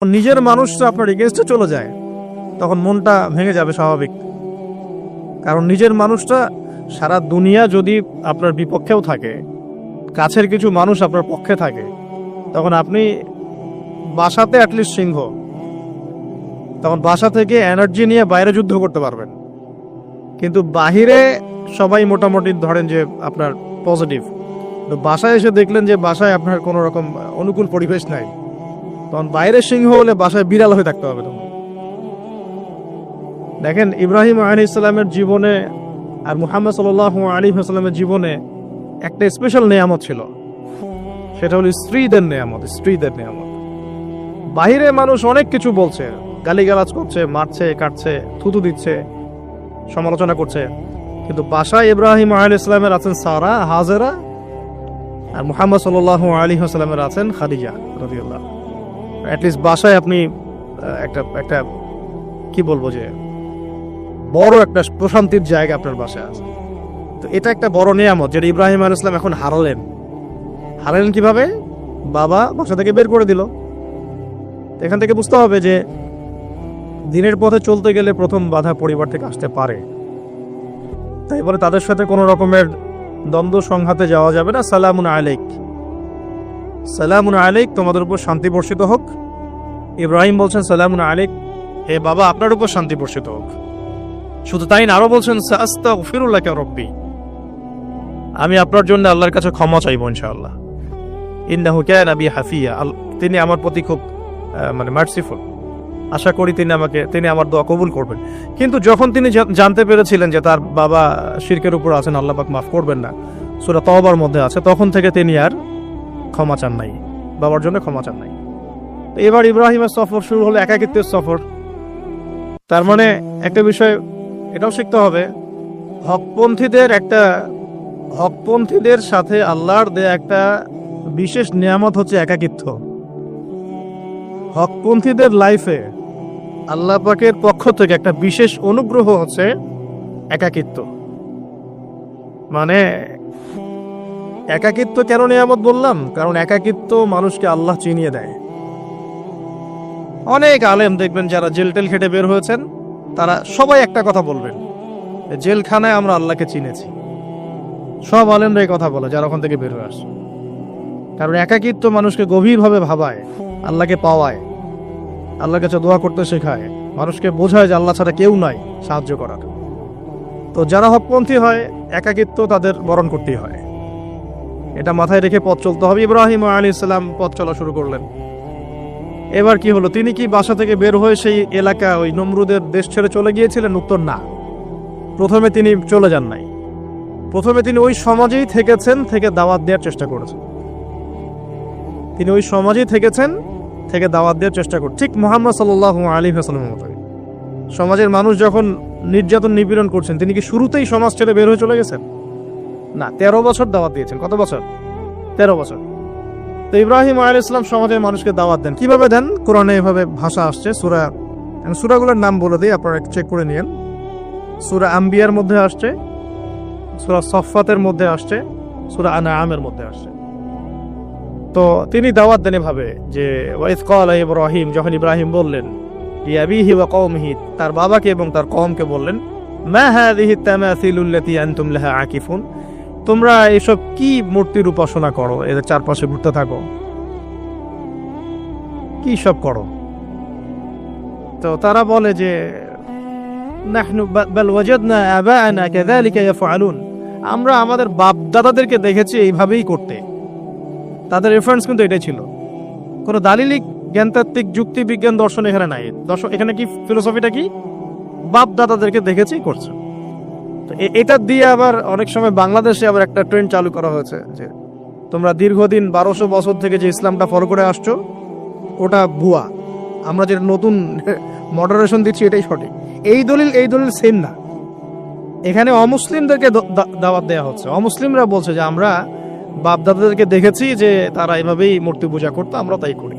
নিজের মানুষটা আপনার এগেনস্টে চলে যায়, তখন মনটা ভেঙে যাবে স্বাভাবিক। কারণ নিজের মানুষটা, সারা দুনিয়া যদি আপনার বিপক্ষেও থাকে, কাছের কিছু মানুষ আপনার পক্ষে থাকে, তখন আপনি বাসাতে অ্যাটলিস্ট সিংহ, তখন বাসা থেকে এনার্জি নিয়ে বাইরে যুদ্ধ করতে পারবেন। কিন্তু বাহিরে সবাই মোটামুটি ধরেন যে আপনার পজিটিভ, তো বাসায় এসে দেখলেন যে বাসায় আপনার কোনো রকম অনুকূল পরিবেশ নাই, তখন বাইরে সিংহ হলে বাসায় বিড়াল হয়ে থাকতে হবে। তখন দেখেন, ইব্রাহিম আলাইহিস সালামের জীবনে আর মুহাম্মদ সাল্লাল্লাহু আলাইহি ওয়াসাল্লামের জীবনে একটা স্পেশাল নেয়ামত ছিল, সেটা হলো স্ত্রীদের নেয়ামত। স্ত্রীদের নেয়ামত। বাহিরে মানুষ অনেক কিছু বলছে, গালিগালাজ করছে, মারছে, কাটছে, থুতু দিচ্ছে, সমালোচনা করছে, কিন্তু বাসায় ইব্রাহিম আলাইহিস সালামের আছেন সারা, হাজেরা, আর মুহাম্মদ সাল্লাল্লাহু আলাইহি ওয়াসাল্লামের আছেন খাদিজা রাদিয়াল্লাহু। অ্যাটলিস্ট বাসায় আপনি একটা কি বলবো যে বড় একটা প্রশান্তির জায়গা আপনার বাসায় আছে। তো এটা একটা বড় নিয়ামত যেটা ইব্রাহিম আলাইহিস সালাম এখন হারালেন কিভাবে? বাবা বাসা থেকে বের করে দিল। এখান থেকে বুঝতে হবে যে দিনের পথে চলতে গেলে প্রথম বাধা পরিবার থেকে আসতে পারে, তাই বলে তাদের সাথে কোনো রকমের দ্বন্দ্ব সংঘাতে যাওয়া যাবে না। সালামুন আলাইক, সালামুন আলাইক, তোমাদের উপর শান্তি বর্ষিত হোক। ইব্রাহিম বলছেন সালামুন আলাইক, হে বাবা আপনার উপর শান্তি বর্ষিত হোক। শুধু তাই না, আরো বলছেন সাস্তাগফিরু লাকা রব্বি, আমি আপনার জন্য আল্লাহর কাছে ক্ষমা চাইব ইনশাআল্লাহ। ইন্নাহু কানা বি হাফিয়া, তিনি আমার প্রতি খুব মার্সিফুল, আশা করি তিনি আমার দোয়া কবুল করবেন। কিন্তু যখন তিনি জানতে পেরেছিলেন যে তার বাবা শিরকের উপর আছেন, আল্লাহ পাক মাফ করবেন না, সূরা তাওবার মধ্যে আছে, তখন থেকে তিনি আর ক্ষমা চান নাই, বাবার জন্য ক্ষমা চান নাই। এবার ইব্রাহিমের সফর শুরু হলো একাকিত্বের সফর। তার মানে একটা বিষয় এটাও শিখতে হবে, হকপন্থীদের সাথে আল্লাহর দেয়া একটা বিশেষ নিয়ামত হচ্ছে একাকিত্ব। হকপন্থীদের লাইফে আল্লাহ পাকের পক্ষ থেকে একটা বিশেষ অনুগ্রহ হচ্ছে একাকিত্ব। মানে একাকিত্ব কেন নিয়ামত বললাম? কারণ একাকিত্ব মানুষকে আল্লাহ চিনিয়ে দেয়। অনেক আলেম দেখবেন যারা জেল খেটে বের হয়েছেন, তারা সবাই একটা কথা বলবেন, জেলখানায় আমরা আল্লাহকে চিনেছি। সব আলেমরা এই কথা বলে যারা ওখান থেকে বের হয়ে আসে। কারণ একাকিত্ব মানুষকে গভীরভাবে ভাবায়, আল্লাহকে পাওয়ায়, আল্লাহর কাছে দোয়া করতে শেখায়, মানুষকে বোঝায় যে আল্লাহ ছাড়া কেউ নাই সাহায্য করার। তো যারা হকপন্থী হয়, একাকিত্ব তাদের বরণ করতেই হয়। এটা মাথায় রেখে পথ চলতে হবে। ইব্রাহিম আলাইহিস সালাম পথ চলা শুরু করলেন। এবার কি হলো? তিনি কি বাসা থেকে বের হয়ে সেই এলাকা, ওই নমরুদের দেশ ছেড়ে চলে গিয়েছিলেন? উত্তর না। প্রথমে তিনি চলে যান নাই, প্রথমে তিনি ওই সমাজেই থেকেছেন, থেকে দাওয়াত দেওয়ার চেষ্টা করেছেন। তিনি ওই সমাজেই থেকেছেন, থেকে দাওয়াত দেওয়ার চেষ্টা করছেন। ঠিক মুহাম্মদ সাল্লাল্লাহু আলাইহি ওয়াসাল্লামের মতো। সমাজের মানুষ যখন নির্যাতন নিপীড়ন করছেন, তিনি কি শুরুতেই সমাজ ছেড়ে বের হয়ে চলে গেছেন? না, 13 বছর দাওয়াত দিয়েছেন। কত বছর? 13 বছর। তো ইব্রাহিম আলাইহিস সালাম সমাজের মানুষকে দাওয়াত দেন। কিভাবে দেন? কোরআনে এভাবে ভাষা আসছে। সূরাগুলোর নাম বলে দিই, আপনারা চেক করে নিয়েন। সূরা আম্বিয়ার মধ্যে আসছে, সূরা সফফাতের মধ্যে আসছে, সূরা আনআমের মধ্যে আসছে। তো তিনি দাওয়াত দেন এভাবে যে ওয়াইজ ক্বালা ইব্রাহিম, যখন ইব্রাহিম বললেন লিআবিহি ওয়া কওমিহি, তার বাবাকে এবং তার কওমকে বললেন, মা হাযিহি তামাসিলুল্লাতী আনতুম লাহা আকিফুন, তোমরা এসব কি মূর্তির উপাসনা করো, এদের চারপাশে ঘুরতে থাকো, কি সব করো? তো তারা বলে যে নাহনু বাল ওয়াজাদনা আবাআনা কাযালিকা ইয়াফআলুন, আমরা আমাদের বাপ দাদাদেরকে দেখেছি এইভাবেই করতে। তাদের রেফারেন্স কিন্তু এটাই ছিল। কোনো দালিলিক জ্ঞানতাত্ত্বিক যুক্তি বিজ্ঞান দর্শন এখানে নাই। এখানে কি ফিলোসফিটা কি? বাপ দাদাদেরকে দেখেছি করছে। তো এটা দিয়ে আবার অনেক সময় বাংলাদেশে আবার একটা ট্রেন্ড চালু করা হয়েছে যে তোমরা দীর্ঘদিন 1200 বছর থেকে যে ইসলামটা ফলো করে আসছো ওটা ভুয়া, আমরা যেটা নতুন মডারেশন দিচ্ছি এটাই সঠিক। এই দলিল সেম না। এখানে অমুসলিমদেরকে দাওয়াত দেওয়া হচ্ছে। অমুসলিমরা বলছে যে আমরা বাপদাদাদেরকে দেখেছি যে তারা এভাবেই মূর্তি পূজা করতো, আমরা তাই করি।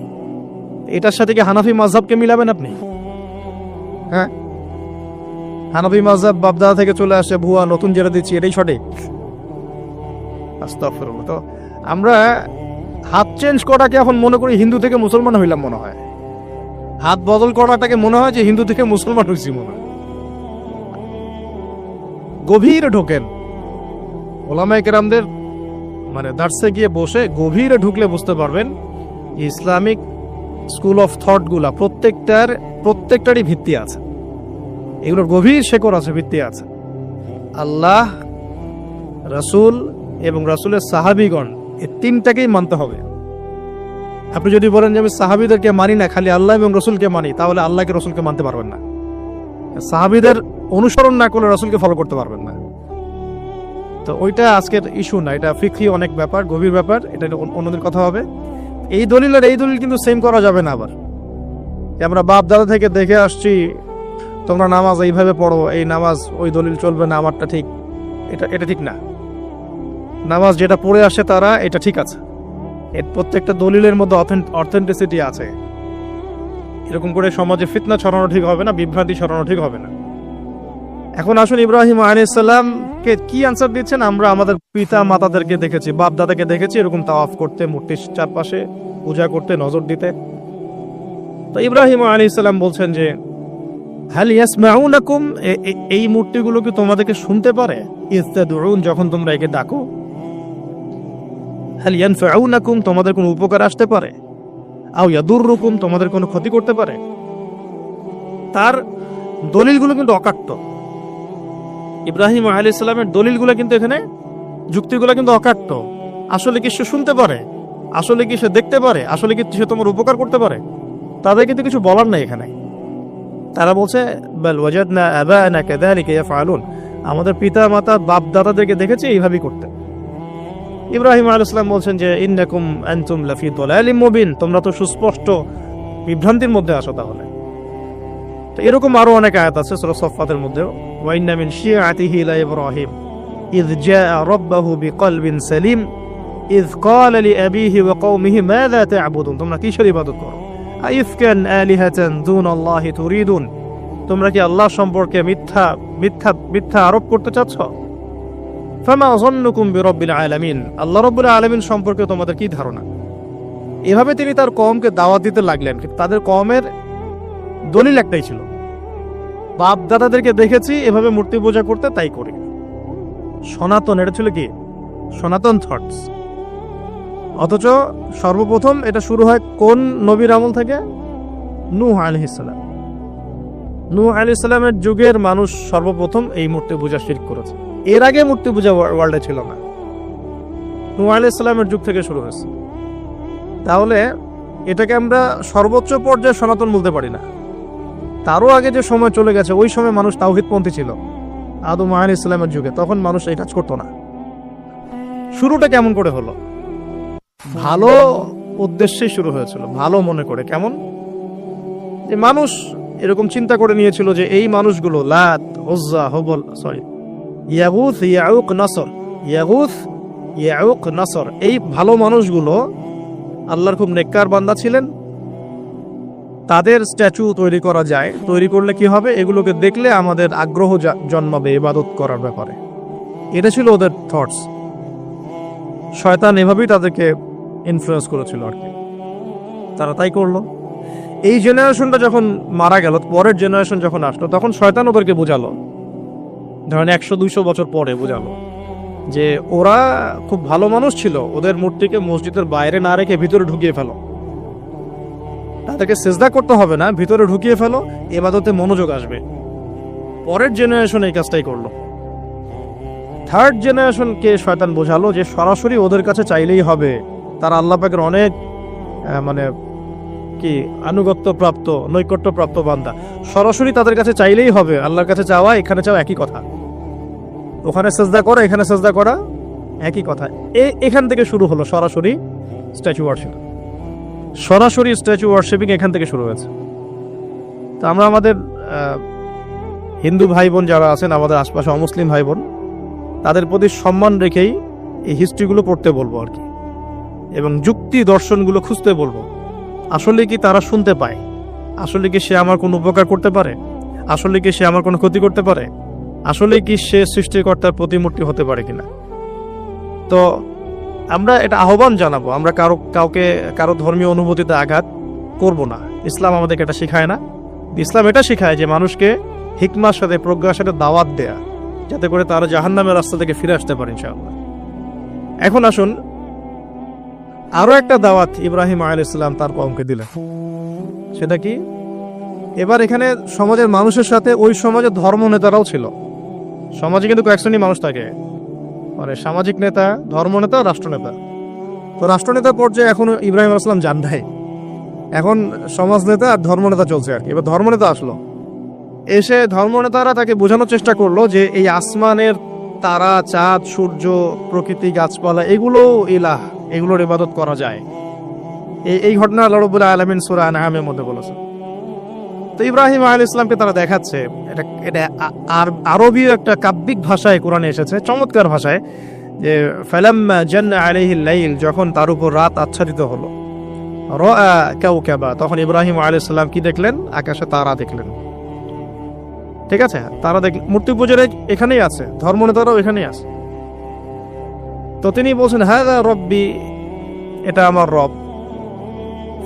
এটার সাথে কি হানাফি মাযহাবকে মিলাবেন আপনি? হ্যাঁ, হানাফি মাযহাব বাপদাদা থেকে চলে আসে, ভুয়া, নতুন যেটা দিচ্ছি এটাই সঠিক। আস্তাগফিরুল্লাহ। তো আমরা হাত চেঞ্জ করাকে এখন মনে করি হিন্দু থেকে মুসলমান হইলাম মনে হয়। হাত বদল করাটাকে মনে হয় যে হিন্দু থেকে মুসলমান হয়েছি মনে হয়। গভীরে ঢোকেন ওলামায়ে কেরামদের মানে দার্সে গিয়ে বসে গভীরে ঢুকলে বুঝতে পারবেন ইসলামিক স্কুল অফ থট গুলা প্রত্যেকটারই ভিত্তি আছে, এগুলোর গভীর শেকড় আছে, ভিত্তি আছে। আল্লাহ, রাসূল এবং রাসূলের সাহাবীগণ, এই তিনটাকেই মানতে হবে। আপনি যদি বলেন যে আমি সাহাবীদেরকে মানি না, খালি আল্লাহ এবং রসুলকে মানি, তাহলে আল্লাহকে রসুলকে মানতে পারবেন না। সাহাবীদের অনুসরণ না করলে রসুলকে ফলো করতে পারবেন না। তো ওইটা আজকের ইস্যু না, এটা ফিকহি অনেক ব্যাপার, গভীর ব্যাপার, এটা অন্যদের কথা হবে। এই দলিল আর এই দলিল কিন্তু সেম করা যাবে না। আবার আমরা বাপ দাদা থেকে দেখে আসছি তোমরা নামাজ এইভাবে পড়ো, এই নামাজ ওই দলিল চলবে না, আমারটা ঠিক, এটা ঠিক না। নামাজ যেটা পড়ে আসে তারা এটা ঠিক আছে, এর প্রত্যেকটা দলিলের মধ্যে অথেন্টিসিটি আছে। এরকম করে সমাজে ফিতনা ছড়ানো ঠিক হবে না, বিভ্রান্তি ছড়ানো ঠিক হবে না। এখন আসুন ইব্রাহিম আলাইহিস সালামকে কি আনসার দিচ্ছেন। আমরা আমাদের পিতা মাতাদেরকে দেখেছি, বাপ দাদাকে দেখেছি এরকম তাওয়াফ করতে, মূর্তির চারপাশে পূজা করতে, নজর দিতে। তো ইব্রাহিম আলাইহিস সালাম বলছেন যে হাল ইয়াসমাউনাকুম, এই মূর্তিগুলো কি তোমাদেরকে শুনতে পারে? ইস্তাদউন, যখন তোমরা একে ডাকো। হাল ইয়ানফাউনাকুম, তোমাদের কোনো উপকার আসতে পারে? আও ইয়াদুররুকুম, তোমাদের কোনো ক্ষতি করতে পারে? তার দলিলগুলো কিন্তু অকাট্য। ইব্রাহিম আলাইহিস সালামের দলিলগুলো কিন্তু এখানে, যুক্তিগুলো কিন্তু অকাট্য। আসলে কি সে শুনতে পারে? আসলে কি সে দেখতে পারে? আসলে কি সে তোমার উপকার করতে পারে? তাদের কিন্তু কিছু বলার নাই এখানে। তারা বলছে বাল ওয়াজাদনা আবানা কাযালিকা ইয়াফআলুন, আমাদের পিতা মাতা বাপ দাদাদেরকে দেখেছি এইভাবেই করতে। ইব্রাহিম আলাইহিস সালাম বলছেন যে ইন্নাকুম আনতুম লাফি দালালিম মুবিন, তোমরা তো সুস্পষ্ট বিভ্রান্তির মধ্যে আছো। তাহলে তো এরকম আরো অনেক আয়াত আছে সূরা সাফফাতের মধ্যে, ওয়া ইন্না মিন শিয়াতিহি লা ইব্রাহিম ইয জাআ রাব্বাহু বিকলবিন সালিম ইয ক্বালা লিআবিহি ওয়া কওমিহি মাযা তা'বুদুন, তোমরা কিসের ইবাদত করো? আইফকান আলিহাতান দুনাল্লাহি তুরিদুন, তোমরা কি আল্লাহ সম্পর্কে মিথ্যা আরোপ করতে চাচ্ছ? ফামা যান্নুকুম বিরাব্বিল আলামিন, আল্লাহ রাব্বুল আলামিন সম্পর্কে তোমাদের কি ধারণা? এভাবে তিনি তার কওমকে দাওয়াত দিতে লাগলেন। কিন্তু তাদের কওমের দলিল একটাই ছিল, বাপ দাদাদেরকে দেখেছি এভাবে মূর্তি পূজা করতে, তাই করি। সনাতন, এটা ছিল কি সনাতন থটস। অথচ সর্বপ্রথম এটা শুরু হয় কোন নবীর আমল থেকে? নূহ আলাইহিস সালাম। নূহ আলাইহিস সালামের যুগের মানুষ সর্বপ্রথম এই মূর্তি পূজা শিরক করেছে। এর আগে মূর্তি পূজা ওয়ার্ল্ডে ছিল না, নূহ আলাইহিস সালামের যুগ থেকে শুরু হয়েছে। তাহলে এটাকে আমরা সর্বোচ্চ পর্যায়ে সনাতন বলতে পারি না। তারও আগে যে সময় চলে গেছে, ওই সময় মানুষ তাওহীদপন্থী ছিল। আদম আলাইহিস সালামের যুগে তখন মানুষ এই কাজ করতো না। শুরুটা কেমন করে হলো? ভালো উদ্দেশ্যে শুরু হয়েছিল, ভালো মনে করে। কেমন? যে মানুষ এরকম চিন্তা করে নিয়েছিল যে এই মানুষগুলো লাত, উজ্জা, হুবল, ইয়াগুথ, ইয়াউক, নাসর, ইয়াগুথ, ইয়াউক, নাসর, এই ভালো মানুষগুলো আল্লাহর খুব নেককার বান্দা ছিলেন। তাদের স্ট্যাচু তৈরি করা যায়, তৈরি করলে কি হবে? এগুলোকে দেখলে আমাদের আগ্রহ জন্মাবে ইবাদত করার ব্যাপারে। এটা ছিল ওদের থটস। শয়তান এভাবেই তাদেরকে ইনফ্লুয়েন্স করেছিল আর কি। তারা তাই করলো। এই জেনারেশনটা যখন মারা গেল, পরের জেনারেশন যখন আসলো, তখন শয়তান ওদেরকে বুঝালো, ধরেন 100-200 বছর পরে বুঝালো যে ওরা খুব ভালো মানুষ ছিল, ওদের মূর্তিকে মসজিদের বাইরে না রেখে ভিতরে ঢুকিয়ে ফেলো। তাদেরকে সিজদা করতে হবে না, ভিতরে ঢুকিয়ে ফেলো, ইবাদতে মনোযোগ আসবে। পরের জেনারেশন এই কাজটাই করলো। থার্ড জেনারেশনকে শয়তান বোঝালো যে সরাসরি ওদের কাছে চাইলেই হবে, তারা আল্লাহ পাকের অনেক মানে কি আনুগত্য প্রাপ্ত, নৈকট্য প্রাপ্ত বান্দা, সরাসরি তাদের কাছে চাইলেই হবে। আল্লাহর কাছে চাওয়া, এখানে চাওয়া একই কথা, ওখানে সেজদা করা, এখানে সেজদা করা একই কথা। এখান থেকে শুরু হলো সরাসরি স্ট্যাচু ওয়ার্শিপ। সরাসরি স্ট্যাচু ওয়ার্শিপিং এখান থেকে শুরু হয়েছে। তো আমরা আমাদের হিন্দু ভাই বোন যারা আছেন, আমাদের আশপাশে অমুসলিম ভাই বোন, তাদের প্রতি সম্মান রেখেই এই হিস্ট্রিগুলো পড়তে বলবো আর কি, এবং যুক্তি দর্শনগুলো খুঁজতে বলবো। আসলে কি তারা শুনতে পায়? আসলে কি সে আমার কোনো উপকার করতে পারে? আসলে কি সে আমার কোনো ক্ষতি করতে পারে? আসলে কি সে সৃষ্টিকর্তার প্রতিমূর্তি হতে পারে কিনা? তো আমরা এটা আহ্বান জানাবো, আমরা কারো ধর্মীয় অনুভূতিতে আঘাত করব না। ইসলাম আমাদেরকে এটা শেখায় না। ইসলাম এটা শেখায় যে মানুষকে হিকমার সাথে, প্রজ্ঞার সাথে দাওয়াত দেয়া, যাতে করে তারা জাহান্নামের রাস্তা থেকে ফিরে আসতে পারে ইনশাআল্লাহ। এখন আসুন, আরো একটা দাওয়াত ইব্রাহিম আলাইহিস সালাম তার কওমকে দিলেন। সেটা কি? এবার এখানে সমাজের মানুষের সাথে ওই সমাজের ধর্ম নেতারাও ছিল। সমাজে কিন্তু কয়েক শ্রেণীর মানুষ থাকে, মানে সামাজিক নেতা, ধর্ম নেতা, রাষ্ট্রনেতা। তো রাষ্ট্রনেতার পর্যায়ে এখন ইব্রাহিম আলাইহিস সালাম যান নাই, এখন সমাজ নেতা আর ধর্ম নেতা চলছে আর কি। এবার ধর্ম নেতা আসলো, এসে ধর্ম নেতারা তাকে বোঝানোর চেষ্টা করলো যে এই আসমানের তারা, চাঁদ, সূর্য, প্রকৃতি, গাছপালা, এগুলো ইলাহ, এগুলোর ইবাদত করা যায়। এই ঘটনা আল্লাহ রাব্বুল আলামিন সূরা আনআমের মধ্যে বলেছেন। তো ইব্রাহিম আলাইহিস সালামকে তারা দেখাচ্ছে, এটা আরবীয় একটা কাব্যিক ভাষায় কোরআনে এসেছে, চমৎকার ভাষায়, যে ফালাম্মা জান্না আলাইহিল লাইল, যখন তার উপর রাত আচ্ছাদিত হলো, রাআ কাওকাবা, তখন ইব্রাহিম আলাইহিস সালাম কি দেখলেন? আকাশে তারা দেখলেন। ঠিক আছে, তারা দেখলেন। মূর্তি পূজারে এখানেই আছে, ধর্মনেতারাও এখানেই আছে। তো তিনি বলছেন হাযা রব্বি, এটা আমার রব।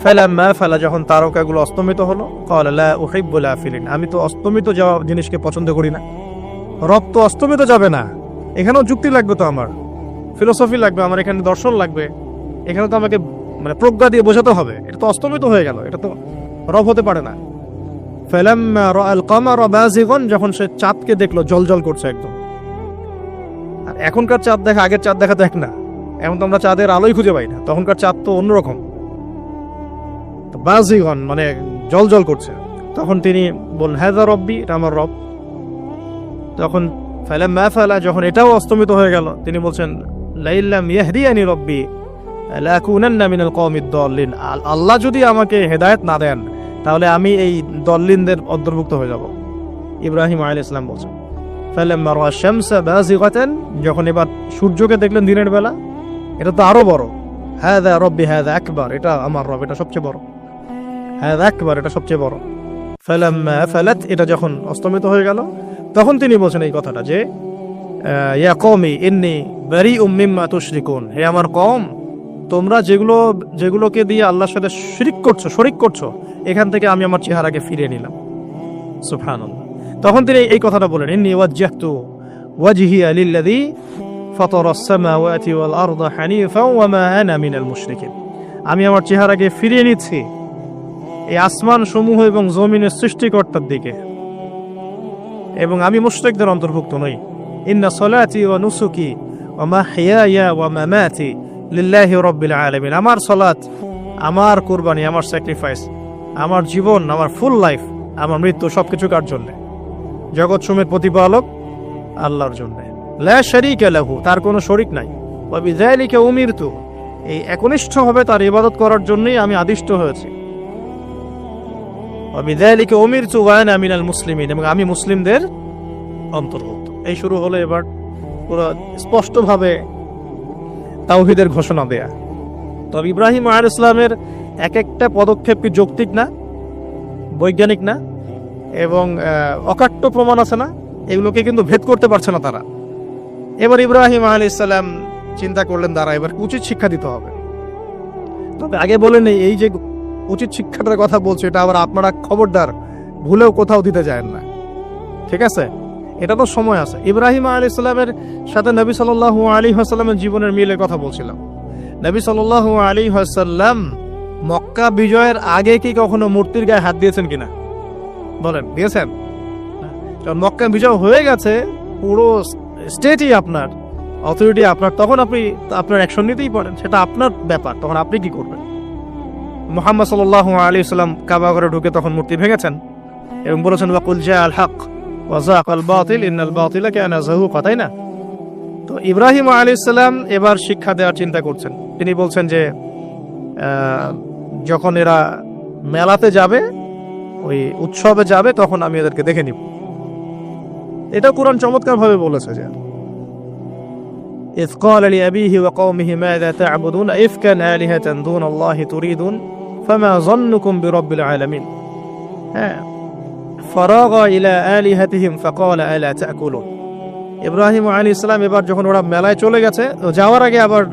ফালাম্মা ফালা, যখন তারকাগুলো অস্তমিত হলো, ক্বালা লা উহিব্বুল আফিলিন, আমি তো অস্তমিত যাওয়া জিনিসকে পছন্দ করি না। রব তো অস্তমিত যাবে না, এখানেও যুক্তি লাগবে, তো আমার ফিলোসফি লাগবে, আমার এখানে দর্শন লাগবে, এখানে তো আমাকে মানে প্রজ্ঞা দিয়ে বোঝাতে হবে। এটা তো অস্তমিত হয়ে গেল, এটা তো রব হতে পারে না। ফালাম্মা রাআল কামারা বাযিগান, যখন সে চাঁদকে দেখলো জ্বলজ্বল করছে একদম। আর এখনকার চাঁদ দেখা আগের চাঁদ দেখা তো এক না, এখন তো আমরা চাঁদের আলোই খুঁজে পাই না, তখনকার চাঁদ তো অন্যরকম। বাযিগান মানে জ্বলজ্বল করছে। তখন তিনি বললেন হাযা রব্বি, এটা আমার রব। তখন ফালাম্মা ফালা, যখন এটাও অস্তমিত হয়ে গেল, তিনি বলছেন লাইল্লাম ইয়াহদিয়ানি রব্বি লাকুনান্না মিনাল কওমিদ দাল্লিন, আল্লাহ যদি আমাকে হেদায়েত না দেন তাহলে আমি এই দল্লিনদের অন্তর্ভুক্ত হয়ে যাব। ইব্রাহিম আলাইহিস সালাম বলছেন ফালাম্মা রাআ শামসা বাযিগাতান, যখন এবার সূর্যকে দেখলেন দিনের বেলা, এটা তো আরো বড়। হাযা রব্বি হাযা আকবার, এটা আমার রব, এটা সবচেয়ে বড়। হাযা আকবার, এটা সবচেয়ে বড়। ফালাম্মা ফালাত, এটা যখন অস্তমিত হয়ে গেল, তখন তিনি বলছেন এই কথাটা যে ইয়া কওমি ইন্নী বারিউম মিম্মা তুশরিকুন, হে আমার কওম, তোমরা যেগুলোকে দিয়ে আল্লাহর সাথে শরীক করছো, এখান থেকে আমি আমার চেহারাকে ফিরিয়ে নিলাম। সুবহানাল্লাহ। তখন তিনি এই কথাটা বলেন ইন্নী ওয়াজ্জাহতু ওয়াজহিয়া লিল্লাযী ফাতারাস সামাওয়াতি ওয়াল আরদা হানিফাও ওয়া মা আনা মিনাল মুশরিকিন, আমি আমার চেহারাকে ফিরিয়ে নিচ্ছি এই আসমান সমূহ এবং জমিনের সৃষ্টিকর্তার দিকে, এবং আমি মুশরিকদের অন্তর্ভুক্ত নই। ইন্না সলাতি ওয়া নুসুকি ওয়া মাহইয়ায়া ওয়া মামাতি লিল্লাহি রাব্বিল আলামিন, আমার সালাত, আমার কুরবানি, আমার স্যাক্রিফাইস, আমার জীবন, আমার ফুল লাইফ, আমার মৃত্যু, সবকিছু কার জন্য? জগৎ সমূহের প্রতিপালক আল্লাহর জন্য। লা শারীকা লাহু, তার কোনো শরীক নাই। ওয়া বিযালিকা উমিরতু, এই একনিষ্ঠভাবে তার ইবাদত করার জন্যই আমি আদিষ্ট হয়েছি। ওয়া বিযালিকা উমিরতু ওয়া আনা মিনাল মুসলিমিন, এবং আমি মুসলিমদের অন্তর্ভুক্ত। এই শুরু হলো এবার পুরো স্পষ্টভাবে তাওহীদের ঘোষণা দেয়া। তবে ইব্রাহিম আলাইহিস সালামের এক একটা পদক্ষেপ কি যৌক্তিক না, বৈজ্ঞানিক না, এবং অকাট্য প্রমাণ আছে না, এগুলোকে কিন্তু ভেদ করতে পারছে না তারা। এবার ইব্রাহিম আলাইহিস সালাম চিন্তা করলেন দ্বারা এবার উচিত শিক্ষা দিতে হবে। তবে আগে বলেন এই যে উচিত শিক্ষাটার কথা বলছে, এটা আবার আপনারা খবরদার ভুলেও কোথাও দিতে যাবেন না, ঠিক আছে? এটা তো সময় আছে। ইব্রাহিম আলাইহিস সালামের সাথে নবী সাল্লাল্লাহু আলাইহি ওয়াসাল্লামের জীবনের মিলের কথা বলছিলাম। নবী সাল্লাল্লাহু আলাইহি ওয়াসাল্লাম মক্কা বিজয়ের আগে কি কখনো মূর্তির গায়ে হাত দিয়েছেন কিনা বলেন? দিয়েছেন? যখন মক্কা বিজয় হয়ে গেছে, পুরো স্টেটই আপনার, অথরিটি আপনার, তখন আপনি আপনার অ্যাকশন নিতেই পারেন, সেটা আপনার ব্যাপার, তখন আপনি কি করবেন? মুহাম্মদ সাল্লাল্লাহু আলাইহি ওয়াসাল্লাম কাবা ঘরে ঢুকে তখন মূর্তি ভেঙেছেন এবং বলেছেন ওয়াকুল জাআল হক ওয়া যাকাল বাতিল ইন্নাল বাতিলা কানা যাহুকা, তাই না? তো ইব্রাহিম আলাইহিস সালাম এবার শিক্ষা দেওয়ার চিন্তা করছেন। তিনি বলছেন যে যখন এরা মেলাতে যাবে, ওই উৎসবে যাবে, তখন আমি এদেরকে দেখে নিব। এটা কোরআন চমৎকার ভাবে বলেছে যে إذ قال لأبيه وقومه ماذا تعبدون إفكا آلهة دون الله تريدون فما ظنكم برب العالمين فراغ إلى آلهتهم فقال ألا تأكلون। ইব্রাহিম আলাইহিস সালাম এবার যখন ওরা মেলায় চলে গেছে, যাওয়ার আগে আবার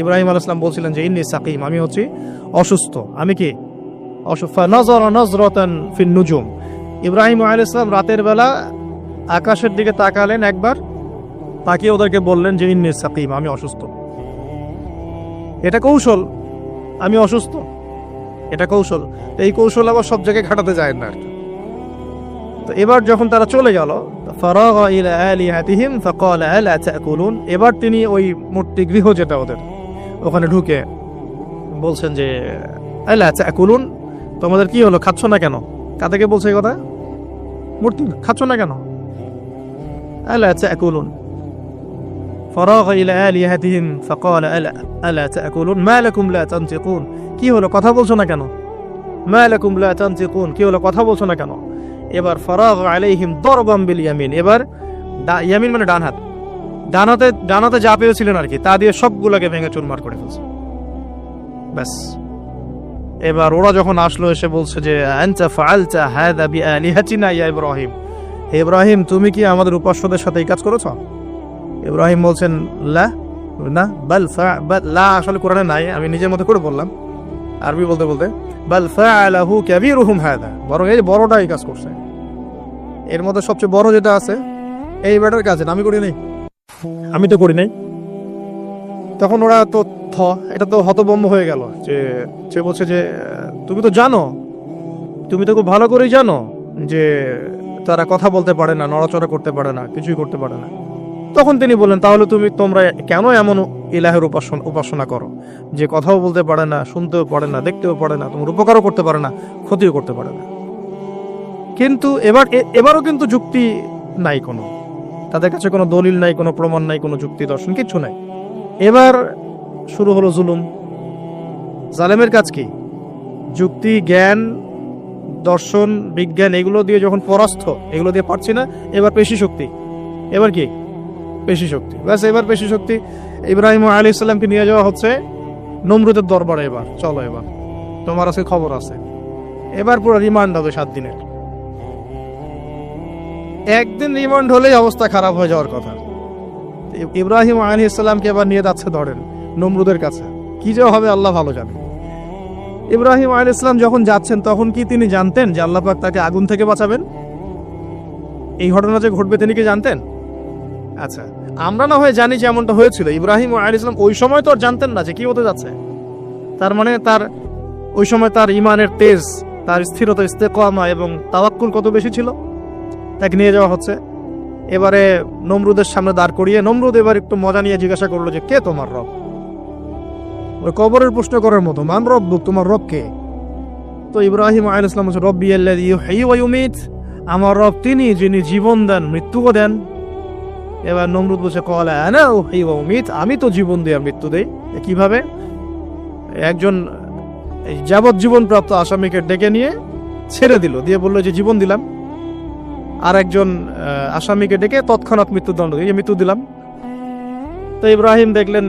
ইব্রাহিম আলাইহিস সালাম বলছিলেন যে ইন্নী সাকিম, আমি হচ্ছি অসুস্থ, আমি কি ফানাযারা নাযরাতান ফিন নুজুম, ইব্রাহিম আলাইহিস সালাম রাতের বেলা আকাশের দিকে তাকালেন একবার, তাকিয়ে ওদেরকে বললেন যে ইন্নী সাকিম, আমি অসুস্থ। এটা কৌশল, আমি অসুস্থ, এটা কৌশল। এই কৌশল আবার সব জায়গায় খাটাতে যায় না। তো এবার যখন তারা চলে গেল, ফারাগা ইলা আলিহাতিহিম ফাকালা আলা তাকুলুন, এবার তিনি ওই মূর্তি গৃহ যেটা ওদের, ওখানে ঢুকে বলছেন যে আলা তাকুলুন, তোমাদের কি হলো, খাচ্ছ না কেন? কাদেরকে বলছে এই কথা? মূর্তি, খাচ্ছ না কেন? আলা তাকুলুন। ফারাগা ইলা আলিহাতিহিম ফাকালা আলা তাকুলুন মা লাকুম লা তানতিকুন, কি হলো, কথা বলছো না কেন? মা লাকুম লা তানতিকুন, কি হলো, কথা বলছো না কেন? এবার ফারাগ আলাইহিম দরবাম বিল ইয়ামিন, এবার ইয়ামিন মানে ডান হাত, ডানাতে যা পেয়েছিলেন আর কি, তা দিয়ে সবগুলোকে ভেঙে চুরমার করে ফেলছে। ব্যাস, এবার ওরা যখন আসলো এসে বলছে যে আনতা ফাআলতা হাযা বিআলিহাতিনা ইয়া ইব্রাহিম, হে ইব্রাহিম তুমি কি আমাদের উপাস্যদের সাথে এই কাজ করেছো? ইব্রাহিম বলছেন লা, না, বাল লা আসলে কোরআনে নাই, আমি নিজের মতো করে বললাম আরবি বলতে বলতে, বাল ফাআলাহু কাবীরুহুম হাযা, বরং এই বড়টা এই কাজ করছে, এর মধ্যে সবচেয়ে বড় যেটা আছে এই ব্যাটার কাজ, আমি করি নাই, আমি তো করি নাই। তখন ওরা তো এটা তো হতভম্ব হয়ে গেল, যে সে বলছে যে তুমি তো জানো, তুমি তো খুব ভালো করেই জানো যে তারা কথা বলতে পারে না, নড়াচড়া করতে পারে না, কিছুই করতে পারে না। তখন তিনি বললেন তাহলে তোমরা কেন এমন ইলাহের উপাসনা করো যে কথাও বলতে পারে না, শুনতেও পারে না, দেখতেও পারে না, তোমার উপকারও করতে পারে না, ক্ষতিও করতে পারে না। কিন্তু এবারও কিন্তু যুক্তি নাই, কোনো তাদের কাছে কোনো দলিল নাই, কোনো প্রমাণ নাই, কোনো যুক্তি দর্শন কিচ্ছু নাই। এবার শুরু হলো জুলুম। জালেমের কাজ কি? যুক্তি, জ্ঞান, দর্শন, বিজ্ঞান এগুলো দিয়ে যখন পরাস্ত, এগুলো দিয়ে পারছি না, এবার পেশি শক্তি। এবার কি? পেশি শক্তি। ব্যাস, এবার পেশি শক্তি। ইব্রাহিম আলাইহিস সালামকে নিয়ে যাওয়া হচ্ছে নমরুদের দরবারে। এবার চলো, এবার তোমার আজকে খবর আছে। এবার পুরো রিমান্ড হবে 7 দিনের। একদিন রিমান্ড হলেই অবস্থা খারাপ হয়ে যাওয়ার কথা। ইব্রাহিম আলাইহিস সালামকে এবার নিয়ে যাচ্ছে ধরেন নমরুদের কাছে, কি যে হবে আল্লাহ ভালো জানে। ইব্রাহিম আলাইহিস সালাম যখন যাচ্ছেন তখন কি তিনি জানতেন যে আল্লাহ পাক তাকে আগুন থেকে বাঁচাবেন? এই ঘটনা যে ঘটবে তিনি কি জানতেন? আচ্ছা, আমরা না হয় জানি যে এমনটা হয়েছিল, ইব্রাহিম আলাইহিস সালাম ওই সময় তো আর জানতেন না যে কি হতে যাচ্ছে। তার মানে তার ওই সময় তার ইমানের তেজ, তার স্থিরতা, ইস্তেকামা এবং তাওয়াক্কুল কত বেশি ছিল। তাকে নিয়ে যাওয়া হচ্ছে এবারে নমরুদের সামনে দাঁড় করিয়ে। নমরুদ এবার একটু মজা নিয়ে জিজ্ঞাসা করলো যে কে তোমার রব? ওই কবরের প্রশ্ন করার মতো, মান রব্বুক, তোমার রব কে? তো ইব্রাহিম আলাইহিস সালাম বলছে রব্বি আল্লাযী ইউহয়ী ওয়া ইউমীত, আমার রব তিনি যিনি জীবন দেন মৃত্যুও দেন। এবার নমরুদ বলছে ক্বালা আনা উহয়ী ওয়া উমীত, আমি তো জীবন দিই আর মৃত্যু দেই। কিভাবে? একজন যাবজ্জীবন প্রাপ্ত আসামিকে ডেকে নিয়ে ছেড়ে দিল, দিয়ে বললো যে জীবন দিলাম। আর একজন আসামিকে ডেকে তৎক্ষণাৎ মৃত্যুদণ্ড দিয়ে মৃত্যু দিলাম। তো ইব্রাহিম দেখলেন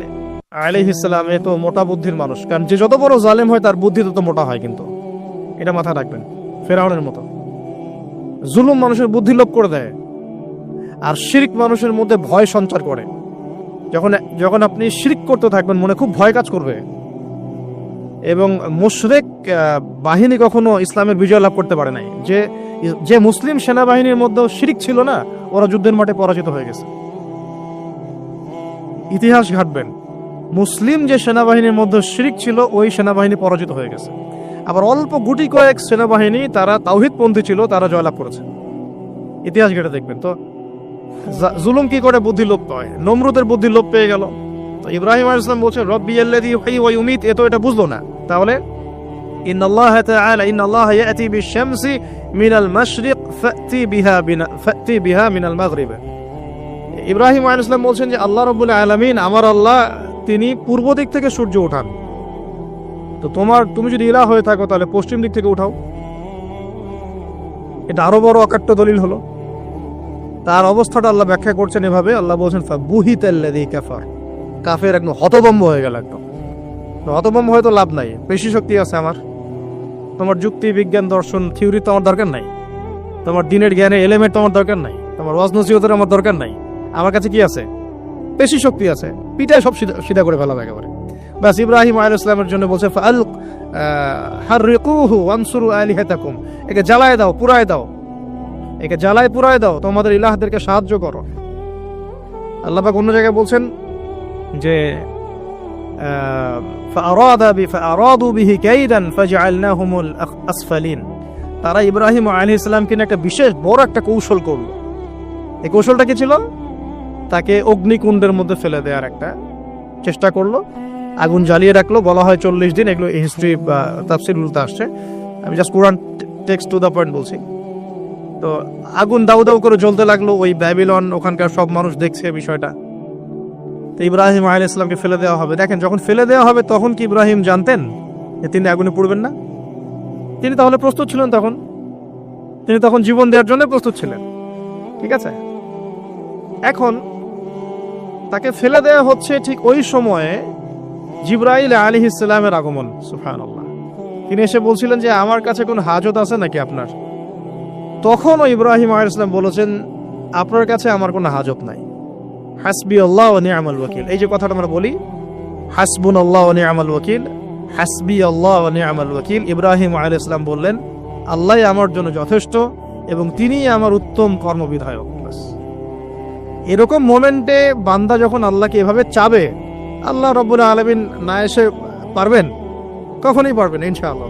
আলাইহিস সালাম এ তো মোটা বুদ্ধির মানুষ, কারণ যে যত বড় জালেম হয় তার বুদ্ধি তত মোটা হয়, কিন্তু এটা মাথায় রাখবেন। ফেরাউনের মতো জুলুম মানুষের বুদ্ধি লোপ করে দেয়, আর শিরক মানুষের মধ্যে ভয় সঞ্চার করে। যখন আপনি শিরক করতে থাকবেন মনে খুব ভয় কাজ করবে। এবং মুশরিক বাহিনী কখনো ইসলামের বিজয় লাভ করতে পারে নাই। যে মুসলিম সেনাবাহিনীর মধ্যেও শিরক ছিল না, ওরা যুদ্ধের মাঠে পরাজিত হয়ে গেছে। ইতিহাস ঘাটবেন, মুসলিম যে সেনাবাহিনীর মধ্যে শিরক ছিল ওই সেনাবাহিনী পরাজিত হয়ে গেছে। আবার অল্প গুটি কয়েক সেনাবাহিনী তারা তাওহীদপন্থী ছিল, তারা জয়লাভ করেছে। ইতিহাস ঘেটে দেখবেন। তো জুলুম কি করে বুদ্ধি লোপ পায়? নমরুদের বুদ্ধি লোপ পেয়ে গেল। তো ইব্রাহিম আলাইহিস সালাম বলছে রব্বি আল্লাযী ইউহয়ী ওয়া ইউমীত, এ তো এটা বুঝলো না। তাহলে ইন্নাল্লাহা তাআলা ইন্নাল্লাহা ইয়াতি বিশ-শামসি মিনাল মাশরিক ফাতি বিহা মিনাল মাগরিব। ইব্রাহিম আলাইহিস সালাম বলছেন যে আল্লাহ রাব্বুল আলামিন, আমার আল্লাহ তিনি পূর্ব দিক থেকে সূর্য ওঠান। তো তুমি যদি ইলাহ হয়ে থাকো তাহলে পশ্চিম দিক থেকে উঠাও। এটা আরো বড় অকাট্য দলিল হলো। তার অবস্থাটা আল্লাহ ব্যাখ্যা করছেন এভাবে, আল্লাহ বলছেন ফাবুহিতাল্লাযী কাফার, কাফের একদম হতভম্ব হয়ে গেল। একদম হতভম্ব হয়তো লাভ নাই, পেশি শক্তি আছে আমার। তোমার যুক্তি, বিজ্ঞান, দর্শন, থিওরি তো আমার দরকার নাই। তোমার দিনের জ্ঞানের এলিমেন্ট তো আমার দরকার নাই। তোমার ওয়াজ নসিহতের আমার দরকার নাই। আমার কাছে কি আছে? পেশি শক্তি আছে। পিঠায় সব সিধা করে ফেলা একেবারে। বাস ইব্রাহিম আলাইহিস সালামের জন্য বলছে ফালক হাররিকুহু ওয়ানসুরু আলিহাতাকুম, একে জ্বালায় দাও, পুরায় দাও, একে জ্বালায় পুরায় দাও, তোমাদের ইলাহদেরকে সাহায্য করো। আল্লাহ পাক অন্য জায়গায় বলছেন যে ফাআরাদু বিহি কাইদান ফাজআলনাহুমুল আসফালিন, তারা ইব্রাহিম আলাইহিস সালামকে নিয়ে একটা বিশেষ বড় একটা কৌশল করলো। এই কৌশলটা কি ছিল? তাকে অগ্নিকুণ্ডের মধ্যে ফেলে দেওয়ার একটা চেষ্টা করলো, আগুন জ্বালিয়ে রাখলো। বলা হয় 40 দিন, এগুলো হিস্ট্রি বা তাফসীরগুলোতে আসছে, আমি just Quran text to the point বলছি। তো আগুন দাউ দাউ করে জ্বলতে লাগলো, ওই ব্যাবিলন ওখানকার সব মানুষ দেখছে বিষয়টা। তো ইব্রাহিম আলাইহিস সালামকে ফেলে দেওয়া হবে। দেখেন, যখন ফেলে দেওয়া হবে তখন কি ইব্রাহিম জানতেন যে তিনি আগুনে পড়বেন না? তিনি তাহলে প্রস্তুত ছিলেন, তিনি তখন জীবন দেওয়ার জন্য প্রস্তুত ছিলেন। ঠিক আছে, এখন তাকে ফেলে দেওয়া হচ্ছে, ঠিক ওই সময়ে জিবরাইল আলাইহিস সালামের আগমন। সুবহানাল্লাহ। তিনি এসে বলছিলেন যে আমার কাছে কোনো হাজত আছে নাকি আপনার? তখনও ইব্রাহিম আলাইহিস সালাম বলেছেন আপনার কাছে আমার কোনো হাজত নাই। হাসবি আল্লাহ ওয়া নি'মাল ওয়াকিল, এই যে কথাটা আমরা বলি হাসবুনাল্লাহ ওয়া নি'মাল ওয়াকিল, হাসবি আল্লাহ ওয়া নি'মাল ওয়াকিল, ইব্রাহিম আলাইহিস সালাম বললেন আল্লাহই আমার জন্য যথেষ্ট এবং তিনিই আমার উত্তম কর্মবিধায়ক। এরকম মোমেন্টে বান্দা যখন আল্লাহকে এভাবে চাবে, আল্লাহ রাব্বুল আলামিন না এসে পারবেন? কখনোই পারবেন ইনশাআল্লাহ।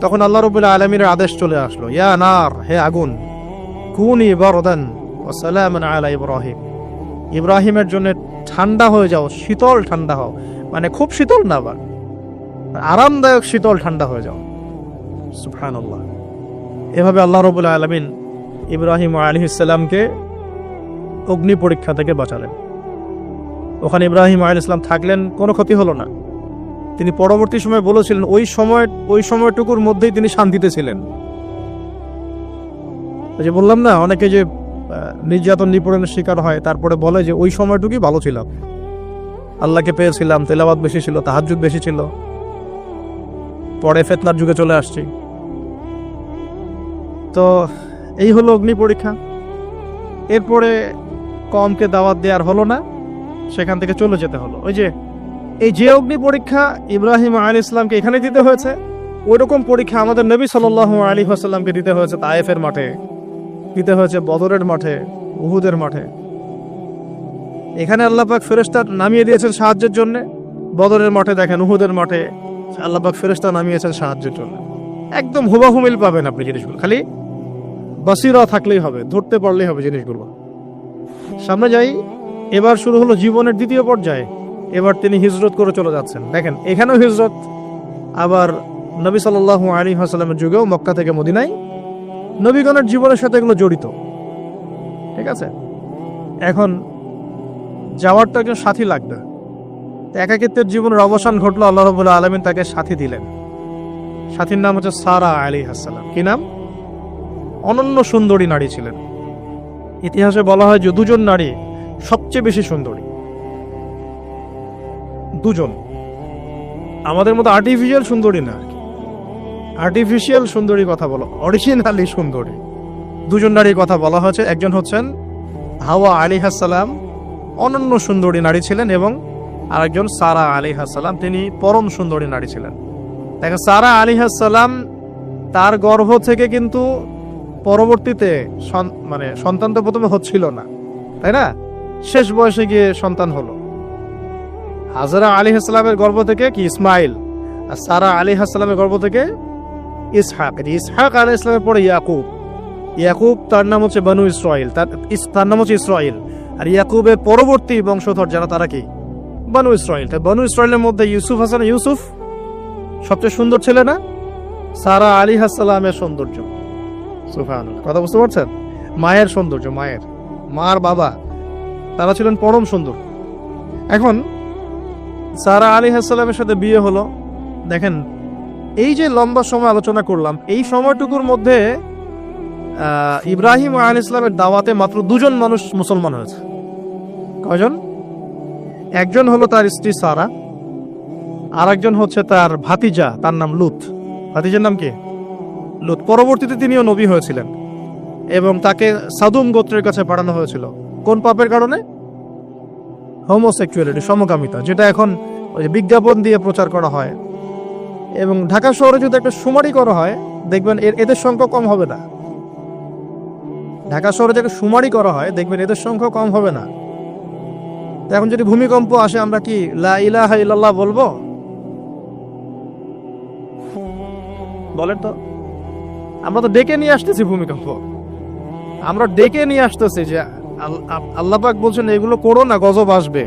তখন আল্লাহ রাব্বুল আলামিনের আদেশ চলে আসলো, ইয়া নার, হে আগুন, কুনি বারদান ওয়া সালামান আলা ইব্রাহিম, ইব্রাহিমের জন্য ঠান্ডা হয়ে যাও, শীতল ঠান্ডা হও, মানে খুব শীতল না, আবার আরামদায়ক শীতল ঠান্ডা হয়ে যাও। সুবহানাল্লাহ। এভাবে আল্লাহ রাব্বুল আলামিন ইব্রাহিম আলাইহিস সালামকে অগ্নি পরীক্ষা থেকে বাঁচালেন। ওখানে ইব্রাহিম আলাইহিস সালাম থাকলেন, কোনো ক্ষতি হলো না। তিনি পরবর্তী সময় বলেছিলেন ওই সময়টুকুর মধ্যেই তিনি শান্তিতে ছিলেন। যে বললাম না, অনেকে যে নির্যাতন নিপীড়নের শিকার হয় তারপরে বলে যে ওই সময়টুকুই ভালো ছিলাম, আল্লাহকে পেয়েছিলাম, তেলাওয়াত বেশি ছিল, তাহাজ্জুদ বেশি ছিল, পরে ফিতনার যুগে চলে আসছি। তো এই হলো অগ্নি পরীক্ষা। এরপরে কমকে দাওয়াত দেওয়ার হলো না, সেখান থেকে চলে যেতে হলো। এই যে অগ্নি পরীক্ষা ইব্রাহিম আলাইহিস সালামকে এখানে দিতে হয়েছে, ওই রকম পরীক্ষা আমাদের নবী সাল্লাল্লাহু আলাইহি ওয়াসাল্লামকে দিতে হয়েছে তায়েফের মাঠে, দিতে হয়েছে বদরের মাঠে, উহুদের মাঠে। এখানে আল্লাহ পাক ফেরেশতা নামিয়ে দিয়েছেন সাহায্যের জন্য, বদরের মাঠে দেখেন, উহুদের মাঠে আল্লাহ পাক ফেরেশতা নামিয়েছেন সাহায্যের জন্য। একদম হুবাহুমিল পাবেন আপনি জিনিসগুলো, খালি বসিরা থাকলেই হবে, ধরতে পারলেই হবে জিনিসগুলো। সামনে যাই, এবার শুরু হলো জীবনের দ্বিতীয় পর্যায়ে। এবার তিনি হিজরত করে চলে যাচ্ছেন। দেখেন, এখানেও হিজরত, আবার নবী সাল্লাল্লাহু আলাইহি ওয়াসাল্লামের যুগেও মক্কা থেকে মদিনায় নবীগণের জীবনের সাথে এগুলো জড়িত। ঠিক আছে, এখন যাওয়ার তো একজন সাথী লাগবে। একাকিত্বের জীবনের অবসান ঘটলো, আল্লাহ রাব্বুল আলামিন তাকে সাথী দিলেন। সাথীর নাম হচ্ছে সারা আলাইহিস সালাম। কি নাম? অনন্য সুন্দরী নারী ছিলেন। ইতিহাসে বলা হয় যে দুজন নারী সবচেয়ে বেশি সুন্দরী, দুজন। আমাদের মতো আর্টিফিশিয়াল সুন্দরী না, আর্টিফিশিয়াল সুন্দরী কথা বলো, অরিজিনালি সুন্দরী দুজন নারীর কথা বলা হয়েছে। একজন হচ্ছেন হাওয়া আলাইহিস সালাম, অনন্য সুন্দরী নারী ছিলেন, এবং আরেকজন সারা আলাইহিস সালাম, তিনি পরম সুন্দরী নারী ছিলেন। দেখেন, সারা আলাইহিস সালাম তার গর্ভ থেকে কিন্তু পরবর্তীতে মানে সন্তান তো প্রথমে হচ্ছিল না, তাই না? শেষ বয়সে গিয়ে সন্তান হলো। হাজরা আলাইহিস সালামের গর্ভ থেকে কি ইসমাইল, আর সারা আলাইহিস সালামের গর্ভ থেকে ইসহাক। ইসহাক আলাইহিস সালামের পরে ইয়াকুব, তার নাম হচ্ছে বনু ইসরাইল, তার নাম হচ্ছে ইসরাইল। আর ইয়াকুবের পরবর্তী বংশধর যারা, তারা কি? বনু ইসরাইল। বনু ইসরাইলের মধ্যে ইউসুফ সবচেয়ে সুন্দর ছেলে না? সারা আলাইহিস সালামের সৌন্দর্য, সুবহানাল্লাহ, কথা বুঝতে পারছেন? মায়ের সৌন্দর্য, মার বাবা, তারা ছিলেন পরম সুন্দর। এখন সারা আলাইহিস সালামের সাথে বিয়ে হলো। দেখেন, এই যে লম্বা সময় আলোচনা করলাম, এই সময়টুকুর মধ্যে ইব্রাহিম আলাইহিস সালামের দাওয়াতে মাত্র দুজন মানুষ মুসলমান হয়েছে। কয়জন? একজন হলো তার স্ত্রী সারা, আর একজন হচ্ছে তার ভাতিজা, তার নাম লুত। ভাতিজার নাম কি? লুত। পরবর্তীতে তিনিও নবী হয়েছিলেন এবং তাকে সাদুম গোত্রের কাছে পাঠানো হয়েছিল। কোন পাপের কারণে? হোমোসেক্সুয়ালিটি, সমকামিতা, যেটা এখন ওই যে বিজ্ঞাপন দিয়ে প্রচার করা হয়, এবং ঢাকা শহরে যদি একটা শুমারি করা হয় দেখবেন এদের সংখ্যা কম হবে না। ঢাকা শহরে যদি শুমারি করা হয় দেখবেন এদের সংখ্যা কম হবে না। তো এখন যদি ভূমিকম্প আসে আমরা কি লা ইলাহা ইল্লাল্লাহ বলবো? বলেন তো। আমরা তো ডেকে নিয়ে আসতেছি ভূমিকম্প, আমরা ডেকে নিয়ে আসতেছি যে আল্লাহ পাক বলছেন এগুলো করো না, গজব আসবে।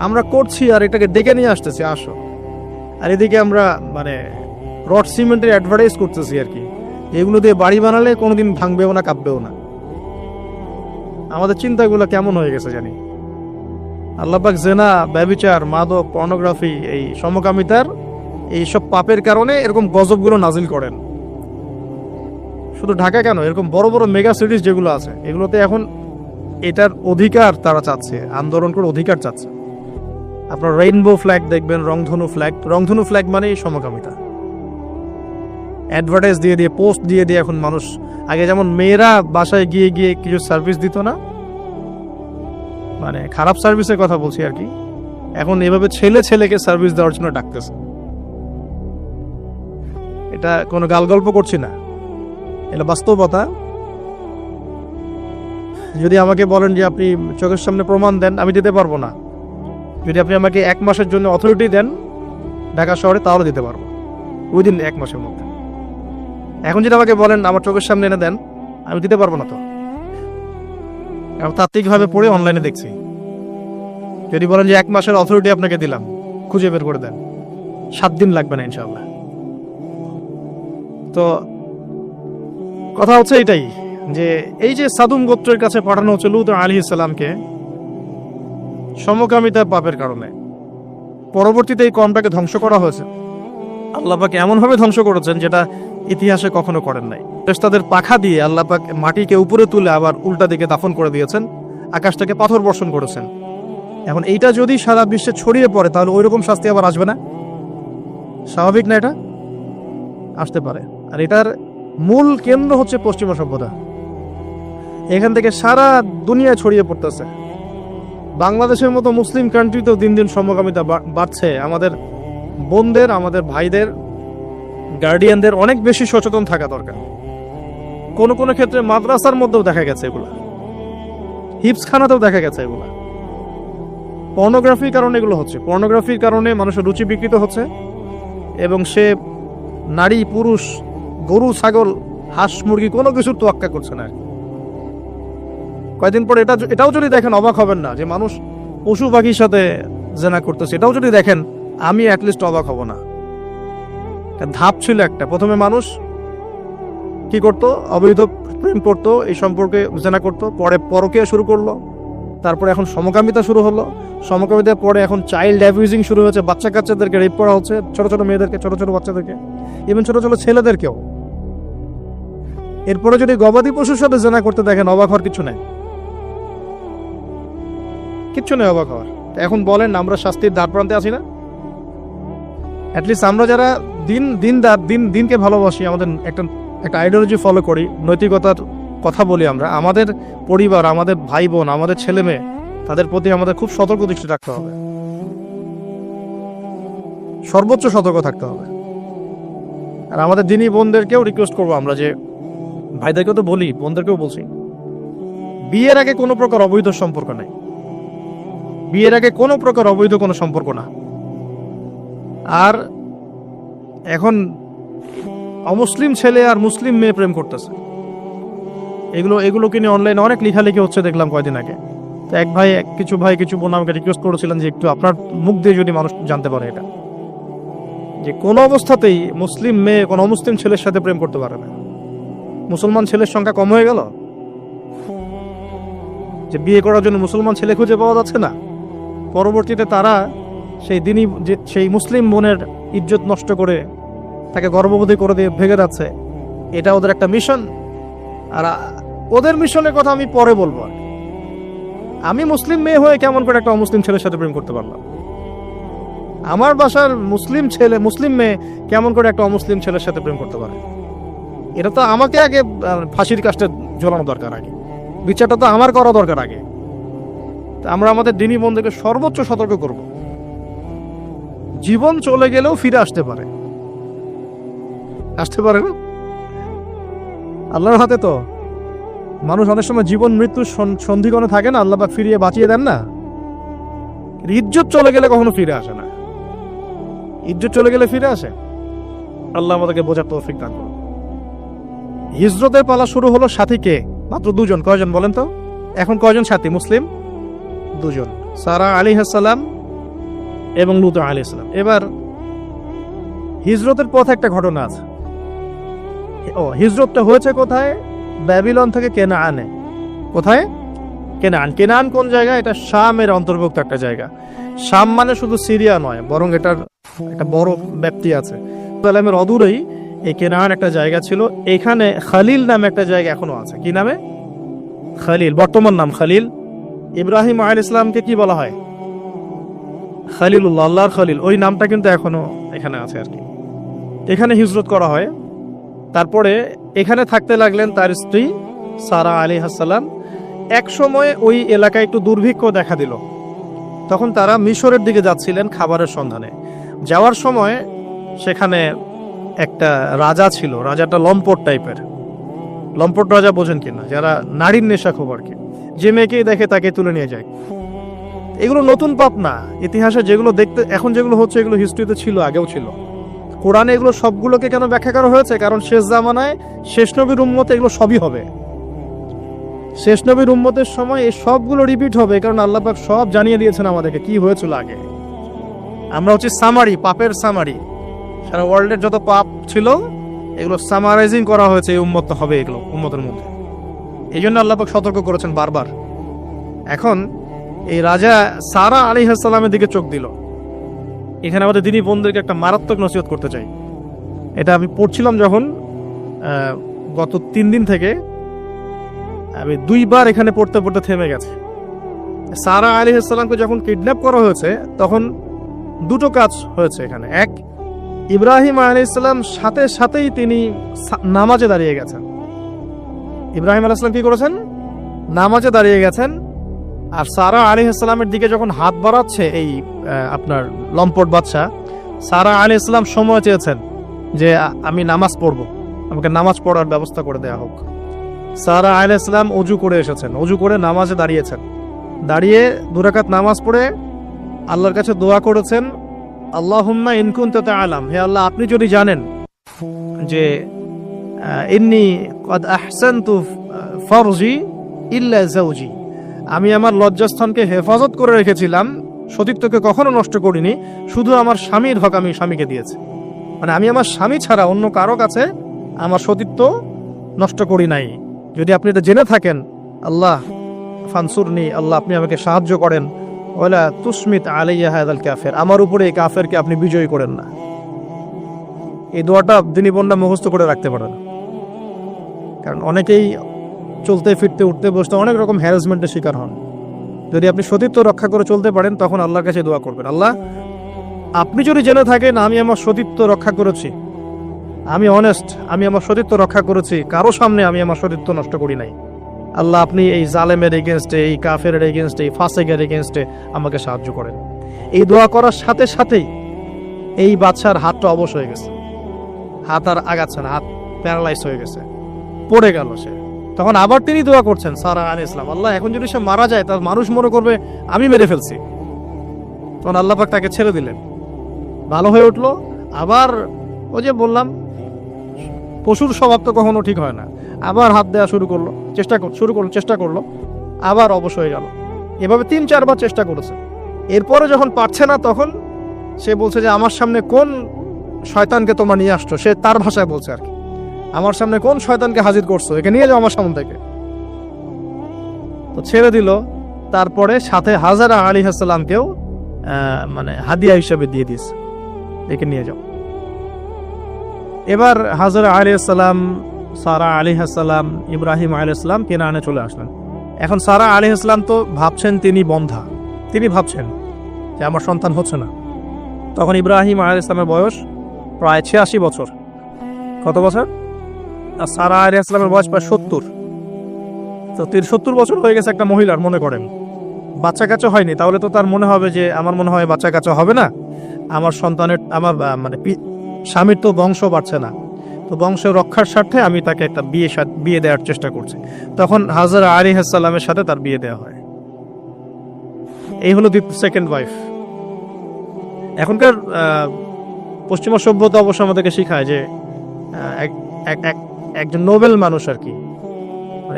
আমরা করছি আর এটাকে ডেকে নিয়ে আসতেছি, আসো। আর এদিকে আমরা মানে রড সিমেন্টের অ্যাডভার্টাইজ করতেছি আর কি, এগুলো দিয়ে বাড়ি বানালে কোনোদিন ভাঙবেও না, কাঁপবেও না। আমাদের চিন্তাগুলো কেমন হয়ে গেছে জানি। আল্লাহ পাক জেনা, ব্যভিচার, মাদক, পর্নোগ্রাফি, এই সমকামিতার এই সব পাপের কারণে এরকম গজবগুলো নাজিল করেন। শুধু ঢাকা কেন, এরকম বড় বড় মেগা সিটিজ যেগুলো আছে এগুলোতে এখন এটার অধিকার তারা চাচ্ছে, আন্দোলন করে অধিকার চাচ্ছে। আপনার রেইনবো ফ্ল্যাগ দেখবেন, রংধনু ফ্ল্যাগ। রংধনু ফ্ল্যাগ মানেই সমকামিতা। অ্যাডভার্টাইজ দিয়ে দিয়ে, পোস্ট দিয়ে দিয়ে এখন মানুষ, আগে যেমন মেয়েরা বাসায় গিয়ে গিয়ে কিছু সার্ভিস দিত না, মানে খারাপ সার্ভিসের কথা বলছি আর কি, এখন এভাবে ছেলে ছেলেকে সার্ভিস দেওয়ার জন্য ডাকতেছে। এটা কোনো গাল গল্প করছি না, এটা বাস্তবতা। যদি আমাকে বলেন যে আপনি চোখের সামনে প্রমাণ দেন, আমি দিতে পারবো না। যদি আপনি আমাকে 1 মাসের জন্য অথরিটি দেন ঢাকা শহরে, তাহলে দিতে পারবো উইদিন 1 মাসের মধ্যে। এখন যদি আমাকে বলেন আমার চোখের সামনে এনে দেন, আমি দিতে পারবো না। তো আমি তাত্ত্বিকভাবে পড়ে অনলাইনে দেখছি। যদি বলেন যে 1 মাসের অথরিটি আপনাকে দিলাম, খুঁজে বের করে দেন, 7 দিন লাগবে না ইনশাআল্লাহ। তো কথা হচ্ছে এটাই, যে এই যে সাদুম গোত্রের কাছে পাঠানো হচ্ছে লূত আলাইহিস সালামকে সমকামিতার পাপের কারণে, পরবর্তীতে এই কওমটাকে ধ্বংস করা হয়েছে। আল্লাহ পাক এমন ভাবে ধ্বংস করেছেন যেটা ইতিহাসে কখনো করেন নাই। ফেরেশতাদের পাখা দিয়ে আল্লাহ পাক মাটিকে উপরে তুলে আবার উল্টা দিকে দাফন করে দিয়েছেন, আকাশ থেকে পাথর বর্ষণ করেছেন। এখন এইটা যদি সারা বিশ্বে ছড়িয়ে পড়ে তাহলে ওইরকম শাস্তি আবার আসবে না? স্বাভাবিক না? এটা আসতে পারে। আর এটার মূল কেন্দ্র হচ্ছে পশ্চিমা সভ্যতা। এখান থেকে সারা দুনিয়া ছড়িয়ে পড়তেছে। বাংলাদেশের মতো মুসলিম কান্ট্রিতেও দিন দিন সমকামিতা বাড়ছে। আমাদের বোনদের, আমাদের ভাইদের, গার্ডিয়ানদের অনেক বেশি সচেতন থাকা দরকার। কোন কোন ক্ষেত্রে মাদ্রাসার মধ্যেও দেখা গেছে এগুলা, হিপসখানাতেও দেখা গেছে এগুলা। পর্নোগ্রাফির কারণে এগুলো হচ্ছে। পর্নোগ্রাফির কারণে মানুষের রুচি বিকৃত হচ্ছে, এবং সে নারী, পুরুষ, গরু, ছাগল, হাঁস, মুরগি কোনো কিছুর তোয়াক্কা করছে না। কয়েকদিন পরে এটাও যদি দেখেন অবাক হবেন না যে মানুষ পশু পাখির সাথে জেনা করতেছে। এটাও যদি দেখেন আমি অ্যাটলিস্ট অবাক হব না। ধাপ ছিল একটা, প্রথমে মানুষ কি করতো, অবৈধ প্রেম করতো, এই সম্পর্কে জেনা করতো, পরে পরকীয়া শুরু করলো, তারপরে এখন সমকামিতা শুরু হলো, সমকামিতার পরে এখন চাইল্ড অ্যাবিউজিং শুরু হয়েছে, বাচ্চা কাচ্চাদেরকে রেপ করা হচ্ছে, ছোট ছোট মেয়েদেরকে, ছোট ছোট বাচ্চাদেরকে, ইভেন ছোট ছোট ছেলেদেরকেও। এরপরে যদি গবাদি পশুর সাথে জেনা করতে দেখেন, অবাক হওয়ার কিছু নাই, কিচ্ছু নেই অবাক হওয়ার। এখন বলেন আমরা শাস্তির দ্বার প্রান্তে আছি না? অ্যাটলিস্ট আমরা যারা দিনকে ভালোবাসি, আমাদের একটা আইডিওলজি ফলো করি, নৈতিকতার কথা বলি, আমরা আমাদের পরিবার, আমাদের ভাই বোন, আমাদের ছেলে মেয়ে, তাদের প্রতি আমাদের খুব সতর্ক দৃষ্টি রাখতে হবে, সর্বোচ্চ সতর্ক থাকতে হবে। আর আমাদের দিনী বোনদেরকেও রিকোয়েস্ট করবো আমরা, যে ভাইদেরকেও তো বলি, বোনদেরকেও বলছি, বিয়ের আগে কোনো প্রকার অবৈধ সম্পর্ক নাই। বিয়ের আগে কোনো প্রকার অবৈধ কোনো সম্পর্ক না। আর এখন অমুসলিম ছেলে আর মুসলিম মেয়ে প্রেম করতেছে, এগুলোকে নিয়ে অনলাইনে অনেক লেখালেখি হচ্ছে, দেখলাম কয়দিন আগে। তো কিছু বোন আমাকে রিকোয়েস্ট করেছিলেন যে একটু আপনার মুখ দিয়ে যদি মানুষ জানতে পারে এটা, যে কোনো অবস্থাতেই মুসলিম মেয়ে কোনো অমুসলিম ছেলের সাথে প্রেম করতে পারে না। মুসলমান ছেলের সংখ্যা কম হয়ে গেল, যে বিয়ে করার জন্য মুসলমান ছেলে খুঁজে পাওয়া যাচ্ছে না। পরবর্তীতে তারা সেই মুসলিম বোনের ইজ্জত নষ্ট করে তাকে গর্ভবতী করে দিয়ে ভেঙে যাচ্ছে। এটা ওদের একটা মিশন। আর ওদের মিশনের কথা আমি পরে বলবো। আমি মুসলিম মেয়ে হয়ে কেমন করে একটা অমুসলিম ছেলের সাথে প্রেম করতে পারলাম? আমার বাসার মুসলিম মেয়ে কেমন করে একটা অমুসলিম ছেলের সাথে প্রেম করতে পারে? এটা তো আমাকে আগে ফাঁসির কাজটা ঝোলানো দরকার, আগে বিচারটা তো আমার করা দরকার আগে। আমরা আমাদের দিনী বন্ধুকে সর্বোচ্চ সতর্ক করব। জীবন চলে গেলেও ফিরে আসতে পারে, আসতে পারে না? আল্লাহর হাতে তো। মানুষ অনেক সময় জীবন মৃত্যু সন্ধিগণে থাকে না, আল্লাহ পাক ফিরিয়ে বাঁচিয়ে দেন না। ইজ্জত চলে গেলে কখনো ফিরে আসে না। ইজ্জত চলে গেলে ফিরে আসে? আল্লাহ আমাদেরকে বোঝার তৌফিক দান করুন। হিজরতের পালা শুরু হলো, সাথী কে? মাত্র দুজন। কয়জন বলেন তো? এখন কয়জন সাথী মুসলিম? দুজন, সারা আলাইহিস সালাম এবং লূত আলাইহিস সালাম। এবার হিজরতের পথে একটা ঘটনা আছে। হিজরতটা হয়েছে কোথায়? ব্যাবিলন থেকে কেনানে। কোথায়? কেনান। কেনান কোন জায়গা? এটা শামের অন্তর্ভুক্ত একটা জায়গা। শাম মানে শুধু সিরিয়া নয়, বরং এটার একটা বড় ব্যাপ্তি আছে। সালামের অদূরেই এই কেনান একটা জায়গা ছিল। এখানে খালিল নামে একটা জায়গা এখনো আছে। কি নামে? খালিল, বর্তমান নাম খালিল। ইব্রাহিম আলাইহিস সালামকে কি বলা হয়? খালিলুল্লাহ, আল্লাহর খালিল। ওই নামটা কিন্তু এখনো এখানে আছে আর কি। এখানে হিজরত করা হয়। তারপরে এখানে থাকতে লাগলেন তার স্ত্রী সারা আলাইহিস সালাম। এক সময় ওই এলাকায় একটু দুর্ভিক্ষ দেখা দিল। তখন তারা মিশরের দিকে যাচ্ছিলেন খাবারের সন্ধানে। যাওয়ার সময় সেখানে একটা রাজা ছিল। রাজাটা লম্পট টাইপের। লম্পট রাজা বোঝেন কিনা? যারা নারীর নেশা খুব আর কি, যে মেয়েকেই দেখে তাকে তুলে নিয়ে যায়। এগুলো নতুন পাপ না। ইতিহাসে যেগুলো দেখতে এখন যেগুলো হচ্ছে, এগুলো হিস্ট্রিতে ছিল, আগেও ছিল। কোরআনে এগুলো সবগুলোকে কেন ব্যাখ্যা করা হয়েছে? কারণ শেষ জামানায় শেষ নবীর উম্মতে এগুলো সবই হবে। শেষ নবীর উম্মতের সময় এই সবগুলো রিপিট হবে, কারণ আল্লাহ পাক সব জানিয়ে দিয়েছেন আমাদেরকে কি হয়েছিল আগে। আমরা হচ্ছে সামারি, পাপের সামারি। সারা ওয়ার্ল্ডের যত পাপ ছিল এগুলো সামারাইজিং করা হয়েছে, এই উম্মত হবে এগুলো উম্মতের মধ্যে। এই জন্য আল্লাহ পাক সতর্ক করেছেন বারবার। এখন এই রাজা সারা আলাইহিস সালামের দিকে চোখ দিল। এখানে আমাদের দিনী বোনদেরকে একটা মারাত্মক নসিহত করতে চাই। এটা আমি পড়ছিলাম যখন গত 3 দিন থেকে, আমি 2বার এখানে পড়তে পড়তে থেমে গেছে। সারা আলাইহিস সালামকে যখন কিডন্যাপ করা হয়েছে তখন দুটো কাজ হয়েছে এখানে। এক, ইব্রাহিম আলাইহিস সালাম সাথে সাথেই তিনি নামাজে দাঁড়িয়ে গেছেন। ইব্রাহিম আলাইহিস সালাম কি করেছেন? নামাজে দাঁড়িয়ে গেছেন। আর সারা আলাইহিস সালামের দিকে যখন হাত বাড়াচ্ছে এই আপনার লম্পট বাদশা, সারা আলাইহিস সালাম সময় চেয়েছেন যে আমি নামাজ পড়ব, আমাকে নামাজ পড়ার ব্যবস্থা করে দেয়া হোক। সারা আলাইহিস সালাম ওযু করে এসেছেন, ওযু করে নামাজে দাঁড়িয়েছেন। দাঁড়িয়ে 2 রাকাত নামাজ পড়ে আল্লাহর কাছে দোয়া করেছেন, আল্লাহুম্মা ইন কুনতা তা'লাম, হে আল্লাহ আপনি যদি জানেন যে ইন্নী ক্বাদ আহসানতু ফারজি ইল্লা যাওজি, আমি আমার লজ্জাস্থানকে হেফাজত করে রেখেছিলাম, সতীত্বকে কখনো নষ্ট করিনি, শুধু আমার স্বামীর হক আমি স্বামীকে দিয়েছি। মানে আমি আমার স্বামী ছাড়া অন্য কারো কাছে আমার সতীত্ব নষ্ট করি নাই। যদি আপনি এটা জেনে থাকেন, আল্লাহ ফানসুরনি, আল্লাহ আপনি আমাকে সাহায্য করেন, ওয়ালা তুসমিত আলাইয়া হাযাল কাফির, আমার উপরে এই কাফেরকে আপনি বিজয়ী করেন না। এই দোয়াটা দিনী বোনরা মুখস্থ করে রাখতে পারেন। কারণ অনেকেই চলতে ফিরতে উঠতে বসতে অনেক রকম হ্যারাসমেন্টের শিকার হন। যদি আপনি সতীত্ব রক্ষা করে চলতে পারেন তখন আল্লাহর কাছে দোয়া করবেন, আল্লাহ আপনি যদি জেনে থাকেন আমি আমার সতীত্ব রক্ষা করেছি, আমি অনেস্ট, আমি আমার সতীত্ব রক্ষা করেছি, কারো সামনে আমি আমার সতীত্ব নষ্ট করি নাই, আল্লাহ আপনি এই জালেমের এগেনস্টে, এই কাফের এগেনস্টে, এই ফাসেকের এগেনস্টে আমাকে সাহায্য করেন। এই দোয়া করার সাথে সাথেই এই বাদশার হাতটা অবশ হয়ে গেছে, হাত আর আগাচ্ছে না, হাত প্যারালাইজ হয়ে গেছে, পড়ে গেল সে। তখন আবার তিনি দোয়া করছেন সারা আলাইহিস সালাম, আল্লাহ এখন যদি সে মারা যায় তার মানুষ মনে করবে আমি মেরে ফেলছি। তখন আল্লাহ পাক তাকে ছেড়ে দিলেন, ভালো হয়ে উঠলো। আবার ওই যে বললাম পশুর স্বভাব তো কখনো ঠিক হয় না, আবার হাত দেওয়া শুরু করলো, চেষ্টা করলো, আবার অবশ হয়ে গেল। এভাবে 3-4 বার চেষ্টা করেছে। এরপরে যখন পারছে না তখন সে বলছে যে আমার সামনে কোন শয়তানকে তোমরা নিয়ে আসছো, সে তার ভাষায় বলছে আর কি, আমার সামনে কোন শয়তানকে হাজির করছো, একে নিয়ে যাও আমার সামনে থেকে। তো ছেড়ে দিল। তারপরে সাথে হাজারা আলাইহিস সালামকেও মানে হাদিয়া হিসেবে দিয়ে দিয়েছে, একে নিয়ে যাও। এবার হাজারা আলাইহিস সালাম, সারা আলাইহিস সালাম, ইব্রাহিম আলাইহিস সালাম কেনানে চলে আসলেন। এখন সারা আলাইহিস সালাম তো ভাবছেন তিনি বন্ধা, তিনি ভাবছেন যে আমার সন্তান হচ্ছে না। তখন ইব্রাহিম আলাইহিস সালামের বয়স প্রায় 86 বছর। কত বছর? আর সারা আলাইহিস সালামের বয়স প্রায় 70। তো 70 বছর হয়ে গেছে একটা মহিলার, মনে করেন বাচ্চা কাচ্চা হয়নি, তাহলে তো তার মনে হবে যে আমার মনে হয় বাচ্চা কাচ্চা হবে না, আমার সন্তানের আমার মানে স্বামীর তো বংশ বাড়ছে না, তো বংশ রক্ষার স্বার্থে আমি তাকে একটা বিয়ে দেওয়ার চেষ্টা করছি। তখন হাজরা আলাইহিস সালামের সাথে তার বিয়ে দেওয়া হয়। এই হলো সেকেন্ড ওয়াইফ। এখনকার পশ্চিমা সভ্যতা অবশ্য আমাদেরকে শেখায় যে একজন নোবেল মানুষ আর কি,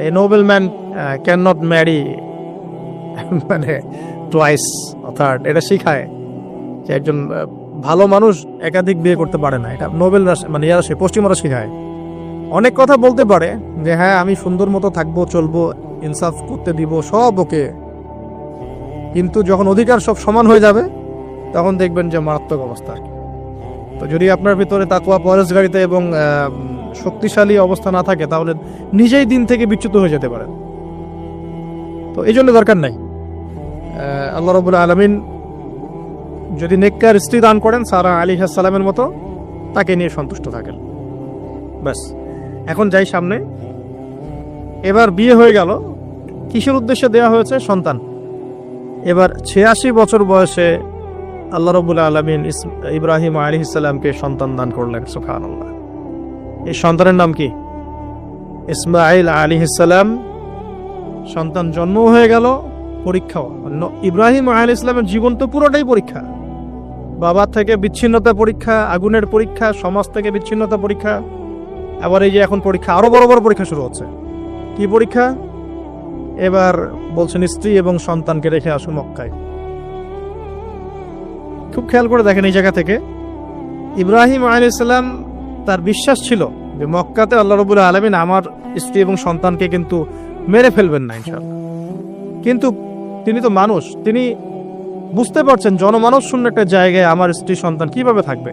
a noble man can not marry মানে টুয়াইস থার্ড, এটা শেখায় যে একজন ভালো মানুষ একাধিক বিয়ে করতে পারে না। এটা নোবেল মানে ইয়ারা পশ্চিমারা শেখায়। অনেক কথা বলতে পারে যে হ্যাঁ আমি সুন্দর মতো থাকবো, চলবো, ইনসাফ করতে দিব, সব ওকে, কিন্তু যখন অধিকার সব সমান হয়ে যাবে তখন দেখবেন যে মারাত্মক অবস্থা। তো যদি আপনার ভিতরে তাকওয়া, পরহেজগারিতা এবং শক্তিশালী অবস্থা না থাকে তাহলে নিজেই দিন থেকে বিচ্যুত হয়ে যেতে পারেন। তো এই জন্য দরকার নাই। আল্লাহ রাব্বুল আলামিন যদি নেককার স্ত্রী দান করেন সারা আলাইহিস সালামের মতো, তাকে নিয়ে সন্তুষ্ট থাকেন, ব্যাস। এখন যাই সামনে। এবার বিয়ে হয়ে গেল, কিসের উদ্দেশ্যে দেওয়া হয়েছে? সন্তান। এবার 86 বছর বয়সে আল্লাহ রাব্বুল আলামিন ইব্রাহিম আলাইহিস সালামকে সন্তান দান করলেন। সুবহানাল্লাহ। এই সন্তানের নাম কি? ইসমাঈল আলাইহিস সালাম। সন্তান জন্ম হয়ে গেল, পরীক্ষাও। ইব্রাহিম আলাইহিস সালামের জীবন তো পুরোটাই পরীক্ষা। বাবা থেকে বিচ্ছিন্নতা পরীক্ষা, আগুনের পরীক্ষা, সমাজ থেকে বিচ্ছিন্নতা পরীক্ষা, আবার এই যে এখন পরীক্ষা, আরো বড় বড় পরীক্ষা শুরু হচ্ছে। কি পরীক্ষা? এবার বলছেন স্ত্রী এবং সন্তানকে রেখে আসুন মক্কায়। খুব খেয়াল করে দেখেন এই জায়গা থেকে ইব্রাহিম আলাইহিস সালাম তার বিশ্বাস ছিল যে মক্কাতে আল্লাহ রাব্বুল আলামিন আমার স্ত্রী এবং সন্তানকে কিন্তু মেরে ফেলবেন না ইনশাআল্লাহ। কিন্তু তিনি তো মানুষ, তিনি বুঝতে পারছেন জনমানব শূন্য একটা জায়গায় আমার স্ত্রী সন্তান কিভাবে থাকবে।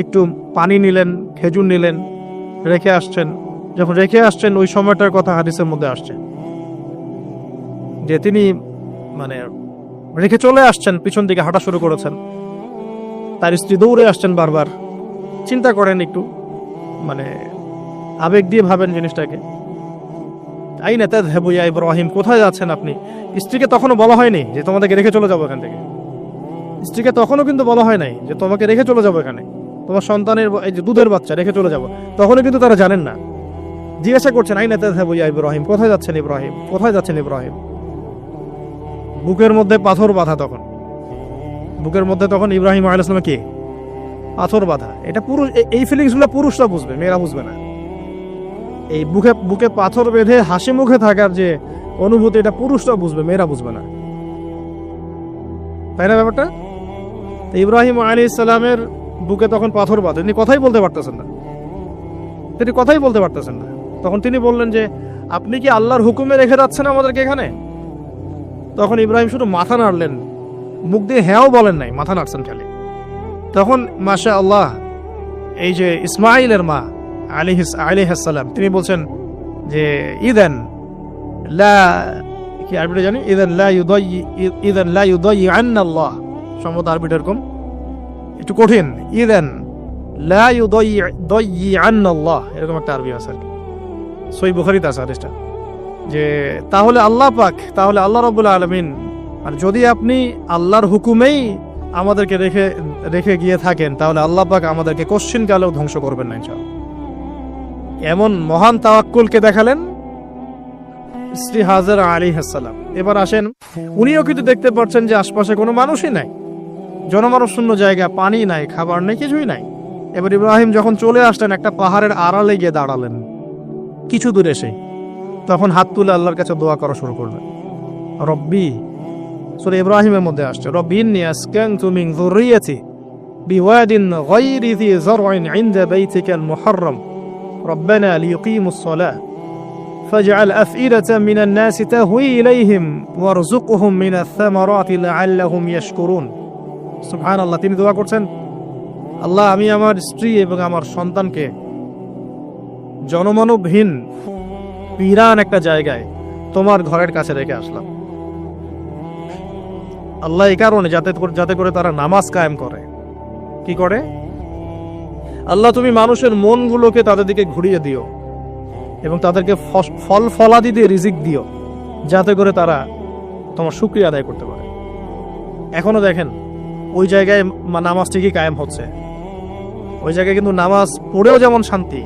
একটু পানি নিলেন, খেজুর নিলেন, রেখে আসছেন। যখন রেখে আসছেন ওই সময়টার কথা হাদিসের মধ্যে আসছে যে তিনি মানে রেখে চলে আসছেন, পিছন দিকে হাঁটা শুরু করেছেন, তার স্ত্রী দৌড়ে আসছেন বারবার। চিন্তা করেন একটু, মানে আবেগ দিয়ে ভাবেন জিনিসটাকে। আইনা তাযহাবু ইয়া ইব্রাহিম, কোথায় যাচ্ছেন আপনি? স্ত্রীকে তখনও বলা হয়নি যে তোমাদেরকে রেখে চলে যাবো এখান থেকে। স্ত্রীকে তখনও কিন্তু বলা হয় নাই যে তোমাকে রেখে চলে যাবো এখানে, তোমার সন্তানের এই যে দুধের বাচ্চা রেখে চলে যাবো, তখনও কিন্তু তারা জানেন না। জিজ্ঞাসা করছেন আইনা তাযহাবু ইয়া ইব্রাহিম, কোথায় যাচ্ছেন ইব্রাহিম, কোথায় যাচ্ছেন ইব্রাহিম? বুকের মধ্যে পাথর বাঁধা তখন, বুকের মধ্যে তখন ইব্রাহিম আলাইহিস সালাম কি পাথর বাঁধা। এটা পুরুষ, এই ফিলিংসগুলো পুরুষরা বুঝবে, মেয়েরা বুঝবে না। এই বুকে বুকে পাথর বেঁধে হাসি মুখে থাকার যে অনুভূতি, এটা পুরুষরা বুঝবে, মেয়েরা বুঝবে না, তাই না ব্যাপারটা? তো ইব্রাহিম আলাইহিস সালামের বুকে তখন পাথর বাঁধা, তিনি কথাই বলতে পারতেছেন না, তিনি কথাই বলতে পারতেছেন না। তখন তিনি বললেন যে আপনি কি আল্লাহর হুকুমে রেখে যাচ্ছেন আমাদেরকে এখানে? তখন ইব্রাহিম শুধু মাথা নাড়লেন, মুখ দিয়ে হ্যাঁও বলেন নাই, মাথা নাড়ছেন খালি। তখন মাশা আল্লাহ এই যে ইসমাইলের মা আলাইহিস সালাম, তিনি বলছেন যে ইদান লা, কি আরবিটা জানি, ইদান লা ইউদায়ি আন্না আল্লাহ, সম্ভবত আরবিটা এরকম একটু কঠিন। ইদান লা ইউদায়ি আন্না আল্লাহ, এরকম একটা আরবি আছে আর কি, সহিহ বুখারীতে আছে হাদিসটা, যে তাহলে আল্লাহ পাক, তাহলে আল্লাহ রাব্বুল আলামিন, আর যদি আপনি আল্লাহর হুকুমেই আমাদেরকে রেখে গিয়ে থাকেন তাহলে আল্লাহ পাক আমাদেরকে কোশ্চিন কালেও ধ্বংস করবেন না ইনশাআল্লাহ। এমন মহান তাওয়াক্কুলকে দেখালেন স্ত্রী হাজরা আলাইহিস সালাম। এবার আসেন, উনিও কিন্তু দেখতে পাচ্ছেন যে আশপাশে কোনো মানুষই নাই, জনমানব শূন্য জায়গা, পানি নাই, খাবার নেই, কিছুই নাই। এবার ইব্রাহিম যখন চলে আসলেন একটা পাহাড়ের আড়ালে গিয়ে দাঁড়ালেন কিছু দূরে এসে, তখন হাত তুলে আল্লাহর কাছে দোয়া করা শুরু করলেন। রব্বি, সূরা ইব্রাহিমের মধ্যে আসছে, রব্বি ইন্নী আসকানতু মিন যুররিয়াতি বিওয়াদিন গায়রি যি যার'ইন ইনদা বাইতিকাল মুহাররম রব্বানা লিয়ুকিমুস সালাহ ফাজআল আফইদাতাম মিনান নাসি তাহওয়ি ইলাইহিম ওয়ারযুকহুম মিনাস সামারাতি লাআল্লাহুম ইয়াশকুরুন। সুবহানাল্লাহ, তিনি দোয়া করছেন, আল্লাহ আমি আমার স্ত্রী এবং আমার সন্তানকে জনমানবহীন পিরান একটা জায়গায় তোমার ঘরের কাছে রেখে আসলাম। আল্লাহ এই কারণে যাতে করে তারা নামাজ কায়েম করে। কি করে? আল্লাহ তুমি মানুষের মনগুলোকে তাদের দিকে ঘুরিয়ে দিও এবং তাদেরকে ফল ফলাদি দিয়ে রিজিক দিও, যাতে করে তারা তোমার শুকরিয়া আদায় করতে পারে। এখনো দেখেন ওই জায়গায় নামাজ ঠিকই কায়েম হচ্ছে। ওই জায়গায় কিন্তু নামাজ পড়েও যেমন শান্তি,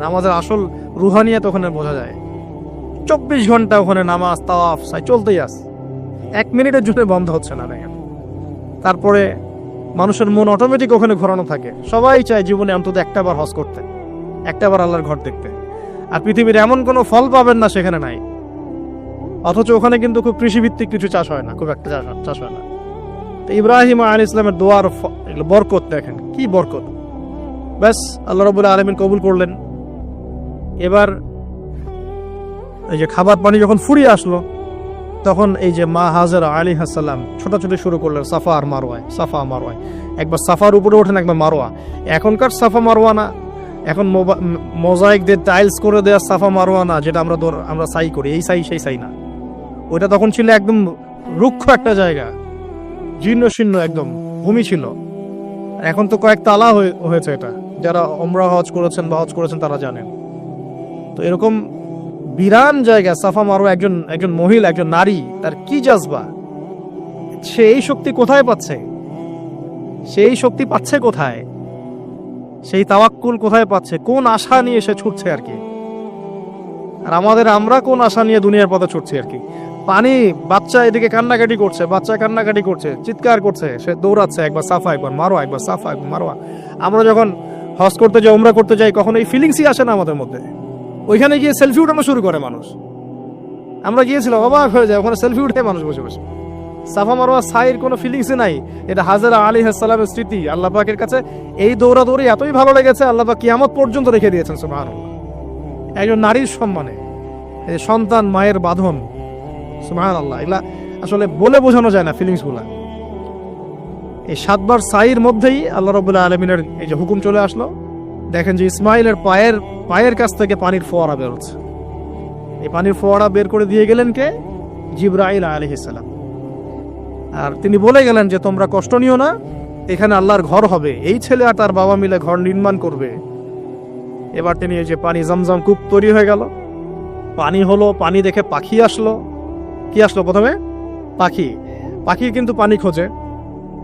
নামাজের আসল রুহানিয়াত ওখানে বোঝা যায়। 24 ঘন্টা ওখানে নামাজ তাওয়াফ সাই চলতেই আছে, 1 মিনিটের জন্য বন্ধ হচ্ছে না দেখেন। তারপরে মানুষের মন অটোমেটিক ওখানে ঘোরানো থাকে, সবাই চায় জীবনে অন্তত একটা বার হজ করতে, একটা বার আল্লাহর ঘর দেখতে। আর পৃথিবীর এমন কোনো ফল পাবেন না সেখানে নাই। অথচ ওখানে কিন্তু খুব কৃষিভিত্তিক কিছু চাষ হয় না, খুব একটা চাষ হয় না। তো ইব্রাহিম আলাইহিস সালামের দোয়ার বরকত দেখেন, কি বরকত। ব্যাস আল্লাহ রাব্বুল আলামিন কবুল করলেন। এবার এই যে খাবার পানি যখন ফুরিয়ে আসলো, তখন এই যে মা হাজেরা আলাইহিস সালাম ছোটাছুটি শুরু করলেন সাফা আর মারওয়ায়, সাফা মারওয়ায়। একবার সাফার উপরে ওঠেন, একবার মারওয়া। এখনকার সাফা মারওয়া না, এখন মোজাইক দিয়ে টাইলস করে দেওয়া সাফা মারওয়া না, যেটা আমরা সাই করি, এই সাই সেই সাই না। ওইটা তখন ছিল একদম রুক্ষ একটা জায়গা, জীর্ণ শীর্ণ একদম ভূমি ছিল। এখন তো কয়েক তালা হয়েছে। এটা যারা ওমরা হজ করেছেন বা হজ করেছেন তারা জানেন। তো এরকম বিরান জায়গা সাফা মারওয়া, একজন মহিলা, একজন নারী, তার কি জাজবা, সে এই শক্তি কোথায় পাচ্ছে? সেই শক্তি পাচ্ছে কোথায়? সেই তাওয়াক্কুল কোথায় পাচ্ছে? কোন আশা নিয়ে সে ছুটছে আর কি? আর আমরা কোন আশা নিয়ে দুনিয়ার পথে ছুটছি আর কি? পানি, বাচ্চা এদিকে কান্নাকাটি করছে, বাচ্চা কান্নাকাটি করছে, চিৎকার করছে, সে দৌড়াচ্ছে, একবার সাফা একবার মারওয়া, একবার সাফা একবার মারওয়া। আমরা যখন হজ করতে যাই, উমরা করতে যাই, কখনো এই ফিলিংসই আসে না আমাদের মধ্যে। ওইখানে গিয়ে সেলফি উঠানো শুরু করে মানুষ। আমরা গিয়েছিলাম, অবাক হয়ে যায়, ওখানে সেলফি উঠে মানুষ বসে বসে। সাফা মারওয়া সাইর কোনো ফিলিংসই নাই। এটা হাজেরা আলাইহিস সালামের স্মৃতি আল্লাহ পাকের কাছে। এই দৌড়াদৌড়ি এতই ভালো লেগেছে, আল্লাহ পাক কিয়ামত পর্যন্ত রেখে দিয়েছেন সুবহানাল্লাহ। একজন নারীর সম্মানে, এই সন্তান মায়ের বাঁধন, সুবহানাল্লাহ। এগুলা আসলে বলে বোঝানো যায় না ফিলিংস গুলা। এই 7 বার সাইর মধ্যেই আল্লাহ রাব্বুল আলামিনের এই যে হুকুম চলে আসলো। দেখেন যে ইসমাইলের পায়ের কাছ থেকে পানির ফোয়ারা বের হচ্ছে। এই পানির ফোয়ারা বের করে দিয়ে গেলেন কে? জিবরাইল আলাইহিস সালাম। আর তিনি বলে গেলেন যে তোমরা কষ্ট নিও না, এখানে আল্লাহর ঘর হবে। এই ছেলে আর তার বাবা মিলে ঘর নির্মাণ করবে। এবার তিনি এই যে পানি, জমজম কূপ তৈরি হয়ে গেল, পানি হলো। পানি দেখে পাখি আসলো। কি আসলো প্রথমে? পাখি কিন্তু পানি খোঁজে।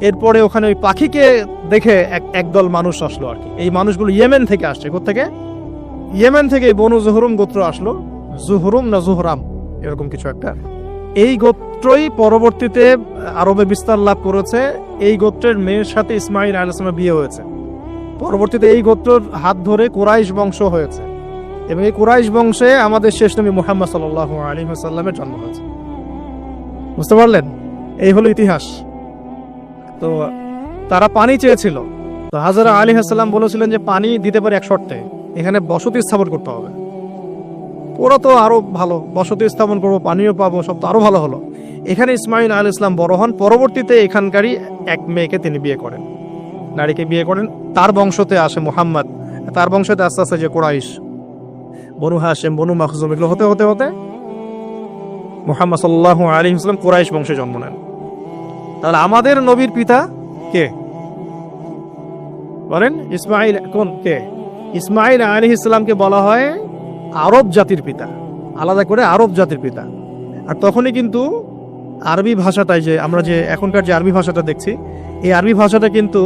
এরপরে ওখানে ওই পাখিকে দেখে একদল মানুষ আসলো আর কি। এই মানুষগুলো ইয়েমেন থেকে আসছে। কোত্থেকে? ইয়েমেন থেকে বনু জুহরুম গোত্র আসলো। জুহরুম না জুহরাম এরকম কিছু একটা। এই গোত্রই পরবর্তীতে আরবে বিস্তার লাভ করেছে। এই গোত্রের মেয়ের সাথে ইসমাইল আলাইহিস সালামের বিয়ে হয়েছে। পরবর্তীতে এই গোত্রের হাত ধরে কুরাইশ বংশ হয়েছে, এবং এই কুরাইশ বংশে আমাদের শেষ নবী মুহাম্মদ সাল্লাল্লাহু আলাইহি ওয়াসাল্লামের জন্ম হয়েছে। বুঝতে পারলেন? এই হলো ইতিহাস। তো তারা পানি চেয়েছিল। তো হাজরা আলাইহিস সালাম বলেছিলেন যে পানি দিতে পারে এক শর্তে, এখানে বসতি স্থাপন করতে হবে। ওরা তো আরো ভালো, বসতি স্থাপন করবো, পানিও পাবো, সব তো আরো ভালো হলো। এখানে ইসমাইল আলাইহিস সালাম বড় হন। পরবর্তীতে এখানকারই এক মেয়েকে তিনি বিয়ে করেন, নারীকে বিয়ে করেন। তার বংশতে আসে মুহাম্মদ। তার বংশতে আস্তে আস্তে যে কুরাইশ, বনু হাশিম, বনু মাখজুম, এগুলো হতে হতে হতে মুহাম্মদ সাল্লাল্লাহু আলাইহি ওয়াসাল্লাম কুরাইশ বংশে জন্ম নেন। তাহলে আমাদের নবীর পিতা কে বলেন? ইসমাইল। কোন কে? ইসমাইল আলাইহিস সালামকে বলা হয় আরব জাতির পিতা, আলাদা করে আরব জাতির পিতা। আর তখনই কিন্তু আরবি ভাষাটাই, যে আমরা যে এখনকার যে আরবি ভাষাটা দেখছি, এই আরবি ভাষাটা কিন্তু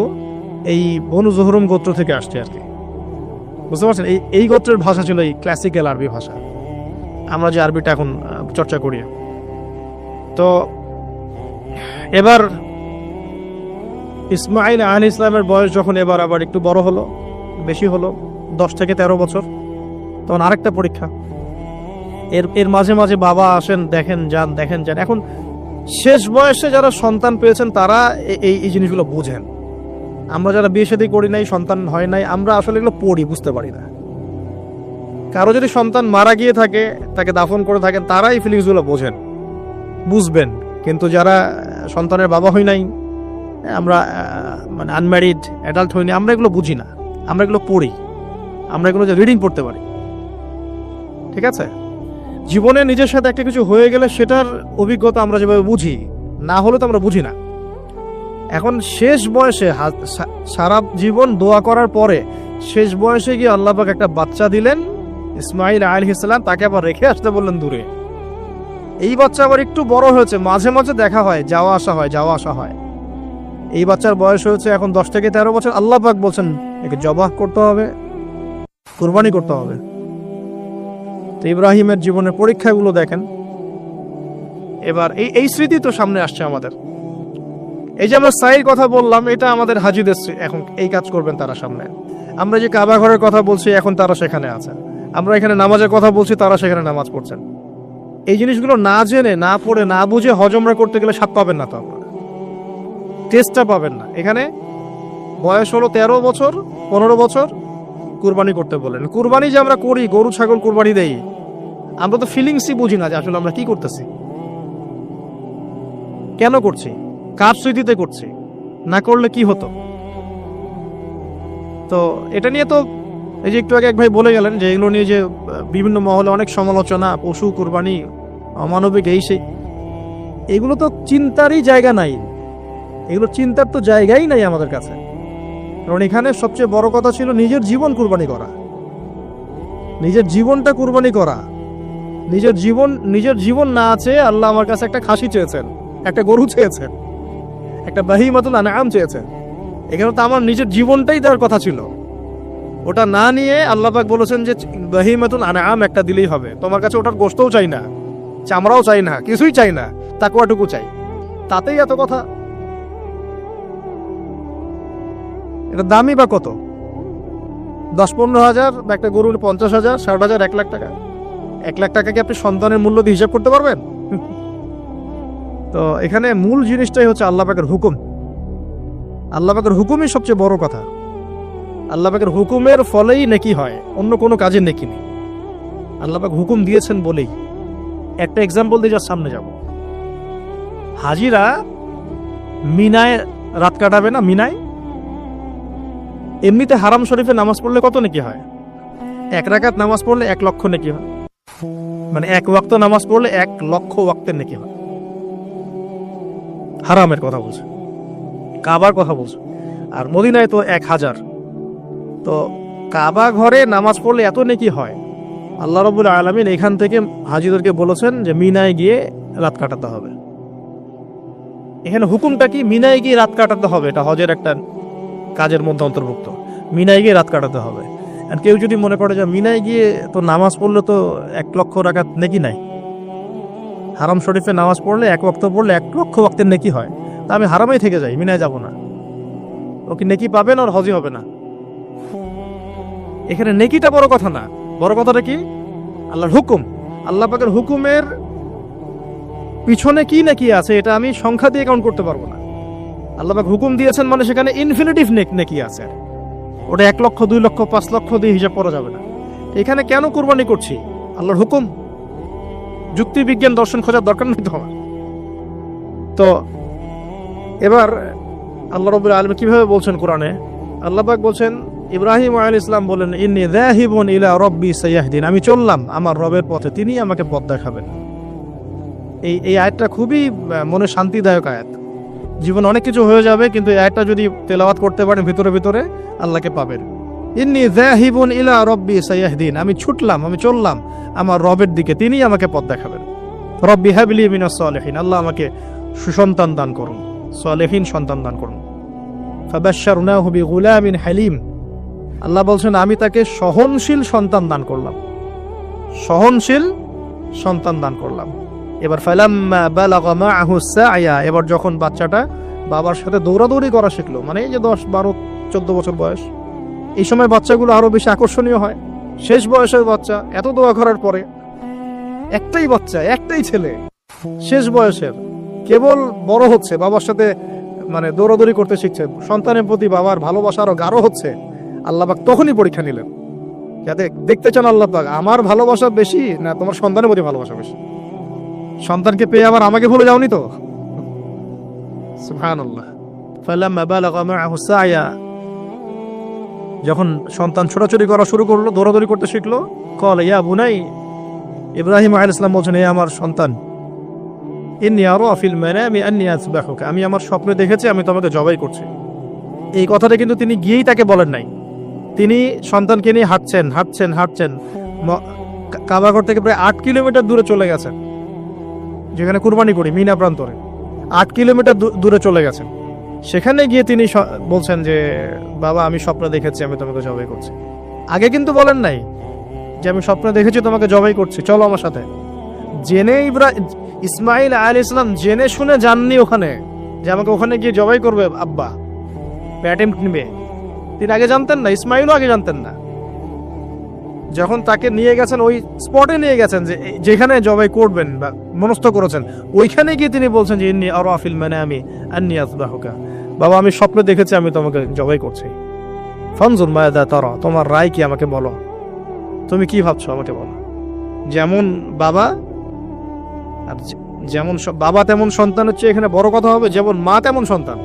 এই বনু জুহরুম গোত্র থেকে আসছে আর কি। বুঝতে পারছেন? এই গোত্রের ভাষা ছিল এই ক্লাসিক্যাল আরবি ভাষা, আমরা যে আরবিটা এখন চর্চা করি। তো এবার ইসমাইল আলাইহিস সালামের বয়স যখন এবার আবার একটু বড় হলো, বেশি হলো, 10 থেকে 13 বছর, তখন আরেকটা পরীক্ষা। এর মাঝে মাঝে বাবা আসেন, দেখেন যান, দেখেন যান। এখন শেষ বয়সে যারা সন্তান পেয়েছেন তারা এই জিনিসগুলো বুঝেন। আমরা যারা বিয়ে শাদী করি নাই, সন্তান হয় নাই, আমরা আসলে এগুলো পড়ি, বুঝতে পারি না। কারো যদি সন্তান মারা গিয়ে থাকে, তাকে দাফন করে থাকেন, তারা এই ফিলিংসগুলো বোঝেন, বুঝবেন। কিন্তু যারা সন্তানের বাবা হই নাই, আমরা মানে আনম্যারিড অ্যাডাল্ট হইনি, আমরা এগুলো বুঝি না। আমরা এগুলো পড়ি, আমরা এগুলো যে রিডিং পড়তে পারি। ঠিক আছে? জীবনে নিজের সাথে একটা কিছু হয়ে গেলে সেটার অভিজ্ঞতা আমরা যেভাবে বুঝি, না হলে তো আমরা বুঝি না। এখন শেষ বয়সে, সারা জীবন দোয়া করার পরে শেষ বয়সে গিয়ে আল্লাহ পাক একটা বাচ্চা দিলেন, ইসমাইল আলাইহিস সালাম। তাকে আবার রেখে আসতে বললেন দূরে। এই বাচ্চা আবার একটু বড় হয়েছে, মাঝে মাঝে দেখা হয়, যাওয়া আসা হয়। এই বাচ্চার বয়স হয়েছে এখন 10 থেকে 13 বছর, আল্লাহ পাক বলছেন একে জবাহ করতে হবে, কুরবানি করতে হবে। তো ইব্রাহিমের জীবনের পরীক্ষাগুলো দেখেন। এবার এই স্মৃতি তো সামনে আসছে আমাদের। এই যে আমরা সাইর কথা বললাম, এটা আমাদের হাজিদের এখন এই কাজ করবেন তারা সামনে। আমরা যে কাবা ঘরের কথা বলছি, এখন তারা সেখানে আছেন। আমরা এখানে নামাজের কথা বলছি, তারা সেখানে নামাজ পড়ছেন। এই জিনিসগুলো না জেনে, না পড়ে, না বুঝে হজ উমরা করতে গেলে স্বাদ পাবেন না, তো আপনারা টেস্টটা পাবেন না। এখানে বয়স হলো 13 বছর, 15 বছর, কুরবানি করতে বলেন। কুরবানি যে আমরা করি, গরু ছাগল কুরবানি দেই, আমরা তো ফিলিংসই বুঝি না যে আসলে আমরা কি করতেছি, কেন করছি, কার স্মৃতিতে করছি, না করলে কি হতো। তো এটা নিয়ে তো এই যে একটু আগে এক ভাই বলে গেলেন যে এগুলো নিয়ে যে বিভিন্ন মহলে অনেক সমালোচনা, পশু কুরবানি, অমানবিক, এই সেই, এগুলো তো চিন্তারই জায়গা নাই। এগুলো চিন্তার তো জায়গাই নাই আমাদের কাছে। কারণ এখানে সবচেয়ে বড় কথা ছিল নিজের জীবন কুরবানি করা, নিজের জীবনটা কুরবানি করা। নিজের জীবন না আছে, আল্লাহ আমার কাছে একটা খাসি চেয়েছেন, একটা গরু চেয়েছেন, একটা বাহিমাতুল আনআম চেয়েছেন। এখানে তো আমার নিজের জীবনটাই দেওয়ার কথা ছিল। ওটা না নিয়ে আল্লাহ পাক বলেছেন যে বাহিমাতুল আনআম একটা দিলেই হবে। তোমার কাছে ওটার গোশতও চাই না, চামড়াও চাই না, কিছুই চাই না, তাকওয়াটুকু চাই। তাতেই এত কথা। এটা দামই বা কত? 10-15 হাজার, বা একটা গরুর 50,000, 60,000, 1 লাখ টাকা। 1 লাখ টাকা কি আপনি সন্তানের মূল্য দিয়ে হিসাব করতে পারবেন? তো এখানে মূল জিনিসটাই হচ্ছে আল্লাহ পাকের হুকুম। আল্লাহ পাকের হুকুমই সবচেয়ে বড় কথা। আল্লাহ পাকের হুকুমের ফলেই নেকি হয়, অন্য কোনো কাজে নেকি নেই। আল্লাহ পাক হুকুম দিয়েছেন বলেই। একটা এক্সাম্পল দিয়ে যার সামনে যাব। হাজিরা মিনায় রাত কাটাবে না? মিনায় এমনিতে হারাম শরীফে নামাজ পড়লে কত নেকি হয়? 1 রাকাত নামাজ পড়লে 1 লক্ষ নেকি হয়। মানে 1 ওয়াক্ত নামাজ পড়লে 1 লক্ষ ওয়াক্তের নেকি হয়। হারামের কথা বলছে, কাবার কথা বলছে। আর মদিনায় তো 1000। তো কাবা ঘরে নামাজ পড়লে এত নেকি হয়। আল্লাহ রাব্বুল আলামিন এখান থেকে হাজিদেরকে বলেছেন যে মিনায় গিয়ে রাত কাটাতে হবে। এখানে হুকুমটা কি? মিনায় গিয়ে রাত কাটাতে হবে। এটা হজের একটা কাজের মধ্যে অন্তর্ভুক্ত। মিনায় গিয়ে রাত কাটাতে হবে। আর কেউ যদি মনে করে যে মিনায় গিয়ে তো নামাজ পড়লে তো 1 লক্ষ রাকাত নেকি নাই, হারাম শরীফে নামাজ পড়লে 1 ওয়াক্ত পড়লে 1 লক্ষ ওয়াক্তের নেকি হয়, তা আমি হারামেই থেকে যাই, মিনায় যাব না। ও কি নেকি পাবে না? আর হজই হবে না। এখানে নেকিটা বড় কথা না, বড় কথাটা কি? আল্লাহর হুকুম। আল্লাহ পাকের হুকুমের পিছনে কি নেকি আছে এটা আমি সংখ্যা দিয়ে কাউন্ট করতে পারবো না। আল্লাহ পাক হুকুম দিয়েছেন মানে সেখানে ইনফিনিটিভ নেকি আছে। ওটা 1 লক্ষ, 2 লক্ষ, 5 লক্ষ দিয়ে হিসাব করা যাবে না। এখানে কেন কুরবানি করছি? আল্লাহর হুকুম। যুক্তি বিজ্ঞান দর্শন খোঁজার দরকার নেই তো আমার। তো এবার আল্লাহ রাব্বুল আলামিন কিভাবে বলছেন কোরআনে? আল্লাহ পাক বলছেন, ইব্রাহিম আলাইহিস সালাম বলেন, ইন্নী যাহিবুন ইলা রাব্বি সায়াহদিন, আমি চললাম আমার রবের পথে, তিনি আমাকে পথ দেখাবেন। এই আয়াতটা খুবই মনে শান্তিদায়ক আয়াত। জীবন অনেক কিছু হয়ে যাবে, কিন্তু এই আয়াতটা যদি তেলাওয়াত করতে পারেন ভিতরে ভিতরে, আল্লাহকে পাবেন। ইন্নী যাহিবুন ইলা রাব্বি সায়াহদিন, আমি ছুটলাম, আমি চললাম আমার রবের দিকে, তিনি আমাকে পথ দেখাবেন। রব্বি হাবলি মিনাস সালিহিন, আল্লাহ আমাকে সুসন্তান দান করুন, সালেহিন সন্তান দান করুন। ফাবাশশারনাহু বিগুলামিন হালিম, আল্লাহ বলছেন আমি তাকে সহনশীল সন্তান দান করলাম, সহনশীল সন্তান দান করলাম। এবার ফালাম্মা বালাগা মাআহু সা'য়া, এবার যখন বাচ্চাটা বাবার সাথে দৌড়াদৌড়ি করা শিখলো, মানে এই যে 10, 12, 14 বছর বয়স, এই সময় বাচ্চাগুলো আরো বেশি আকর্ষণীয় হয়। শেষ বয়সের বাচ্চা, এত দোয়া করার পরে একটাই বাচ্চা, একটাই ছেলে, শেষ বয়সের, কেবল বড় হচ্ছে, বাবার সাথে মানে দৌড়াদৌড়ি করতে শিখছে, সন্তানের প্রতি বাবার ভালোবাসা আরো গাঢ় হচ্ছে। আল্লাহ পাক তখনই পরীক্ষা নিলেন, যাতে দেখতে চান আল্লাহ পাক আমার ভালোবাসা বেশি না তোমার সন্তানের প্রতি ভালোবাসা বেশি। সন্তানকে পেয়ে আবার আমাকে ভুলে যাওনি তো? সুবহানাল্লাহ। ফালাম্মা বালাগা মাআহু সা'য়া, যখন সন্তান ছোটাছুটি করা শুরু করলো, দৌড়াদৌড়ি করতে শিখলো, ক্বালা ইয়া বুনাই, ইব্রাহিম আলাইহিস সালাম বলছেন, হে আমার সন্তান, ইন্নী আরা ফিল মানামি আন্নী আযবাহুকা, আমি আমার স্বপ্নে দেখেছি আমি তোমাকে জবাই করছি। এই কথাটা কিন্তু তিনি গিয়েই তাকে বলেন নাই। তিনি সন্তানকে নিয়ে হাঁটছেন, কাবাঘর থেকে প্রায় 8 কিলোমিটার দূরে চলে গেছেন, যেখানে কুরবানি করি মিনা প্রান্তরে 8 কিলোমিটার দূরে চলে গেছেন। সেখানে গিয়ে তিনি বলছেন যে বাবা আমি স্বপ্ন দেখেছি আমি তোমাকে জবাই করছি। আগে কিন্তু বলেন নাই যে আমি স্বপ্ন দেখেছি তোমাকে জবাই করছি, চলো আমার সাথে। জেনে ইসমাইল আলাইহিস সালাম জেনে শুনে যাননি ওখানে যে আমাকে ওখানে গিয়ে জবাই করবে আব্বা, অ্যাটেম্প্ট নেবে। তিনি আগে জানতেন না, ইসমাইলও আগে জানতেন না। যখন তাকে নিয়ে গেছেন ওই স্পটে নিয়ে গেছেন যে যেখানে জবাই করবেন বা মনস্থ করেছেন, ওইখানে গিয়ে তিনি বলছেন যে ইন্নী আরা ফিল মানামি আন্নী আযবাহুকা, বাবা আমি স্বপ্নে দেখেছি আমি তোমাকে জবাই করছি। ফানজুর মাযা তারা, তোমার রায় কি আমাকে বলো, তুমি কি ভাবছো আমাকে বলো। যেমন বাবা আর যেমন বাবা তেমন সন্তান হচ্ছে এখানে বড় কথা হবে, যেমন মা তেমন সন্তান।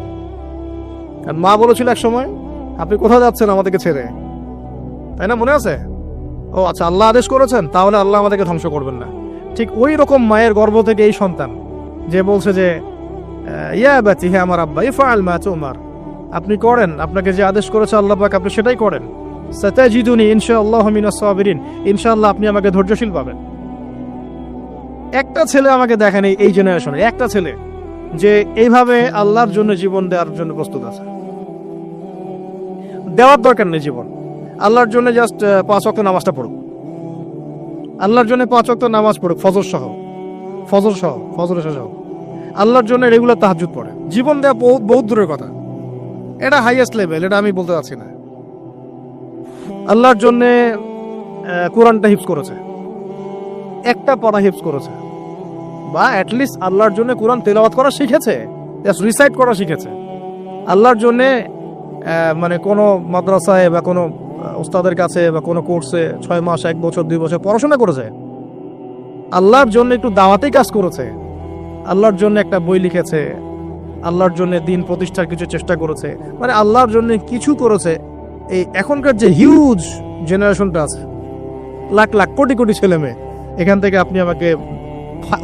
আর মা বলেছিল এক সময় আপনি কোথাও যাচ্ছেন আমাদেরকে ছেড়ে, তাই না, মনে আছে? ও আচ্ছা, আল্লাহ আদেশ করেছেন তাহলে আল্লাহ আমাদেরকে ধ্বংস করবেন না। ঠিক ওই রকম মায়ের গর্ভ থেকে এই সন্তান যে বলছে যে ইয়া বাতি, হে আমার আব্বা, ইফআল মা তুমার, আপনি করেন, আপনাকে যে আদেশ করেছে আল্লাহ পাক আপনি সেটাই করেন। সাতাজিদুনি ইনশাআল্লাহু মিনাস সাবিরিন, ইনশাআল্লাহ আপনি আমাকে ধৈর্যশীল পাবেন। একটা ছেলে আমাকে দেখেন এই জেনারেশনে, একটা ছেলে যে এইভাবে আল্লাহর জন্য জীবন দেওয়ার জন্য প্রস্তুত আছে। দেওয়ার দরকার নেই জীবন, আল্লাহর জন্য জাস্ট 5 ওয়াক্ত নামাজটা পড়ুক, আল্লাহর জন্য 5 ওয়াক্ত নামাজ পড়ুক, ফজর সহ, ফজর সহ আল্লাহর জন্য রেগুলার তাহাজ্জুদ পড়ে। জীবন দেওয়া বহুত দূরের কথা, এটা হাইয়েস্ট লেভেল, এটা আমি বলতে চাচ্ছি না। আল্লাহর জন্য কোরআনটা হিফজ করেছে, একটা পড়া হিফজ করেছে, বা অ্যাটলিস্ট আল্লাহর জন্য কোরআন তেলাওয়াত করা শিখেছে, জাস্ট রিসাইট করা শিখেছে। আল্লাহর জন্য মানে কোনো মাদ্রাসায় বা কোনো ওস্তাদের কাছে বা কোনো কোর্সে 6 মাস 1 বছর 2 বছর পড়াশোনা করেছে। আল্লাহর জন্য একটু দাওয়াতেই কাজ করেছে, আল্লাহর জন্য একটা বই লিখেছে, আল্লাহর জন্য দিন প্রতিষ্ঠার কিছু চেষ্টা করেছে, মানে আল্লাহর জন্য কিছু করেছে। এই এখনকার যে হিউজ জেনারেশনটা আছে, লাখ লাখ কোটি কোটি ছেলে মেয়ে, এখান থেকে আপনি আমাকে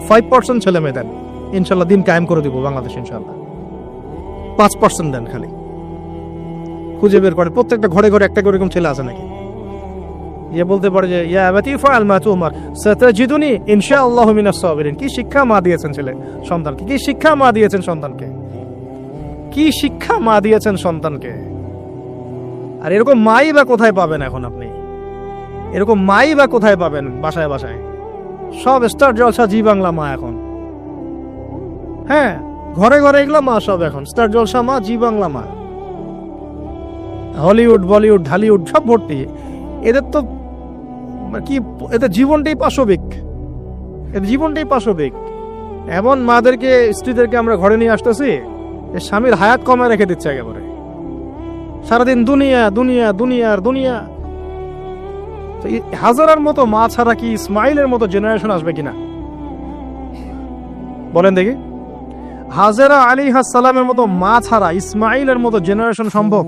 5% ছেলে মেয়ে দেন, ইনশাল্লাহ দিন কায়েম করে দিব বাংলাদেশ, ইনশাল্লাহ। 5% দেন, খালি খুঁজে বের করে প্রত্যেকটা ঘরে ঘরে একটা করে এরকম ছেলে আছে নাকি যে বলতে পারে যে ইয়া আবাতি ফাআল মা তুমার সাতাজিদুনি ইনশাআল্লাহু মিনাস সাবিরিন। কি শিক্ষা মা দিয়েছেন ছেলে সন্তানকে, কি শিক্ষা মা দিয়েছেন সন্তানকে, কি শিক্ষা মা দিয়েছেন সন্তানকে। আর এরকম মাই বা কোথায় পাবেন এখন আপনি, এরকম মাই বা কোথায় পাবেন বাসায় বাসায়? সব স্টার জলসা জি বাংলা মা এখন, হ্যাঁ ঘরে ঘরে এগুলো মা সব এখন, স্টার জলসা মা, জি বাংলা মা, হলিউড বলিউড ঢালিউড সব ভর্তি। এদের তো কি, এদের জীবনটাই পাশবিক, এদের জীবনটাই পাশবিক। এমন মাদেরকে স্ত্রীদেরকে আমরা ঘরে নিয়ে আসতেছি, স্বামীর হায়াত কমে রেখে দিচ্ছে একেবারে, সারাদিন দুনিয়া দুনিয়া দুনিয়ার দুনিয়া। হাজারার মতো মা ছাড়া কি ইসমাইলের মতো জেনারেশন আসবে কিনা বলেন দেখি? হাজেরা আলাইহিস সালামের মতো মা ছাড়া ইসমাইলের মতো জেনারেশন সম্ভব?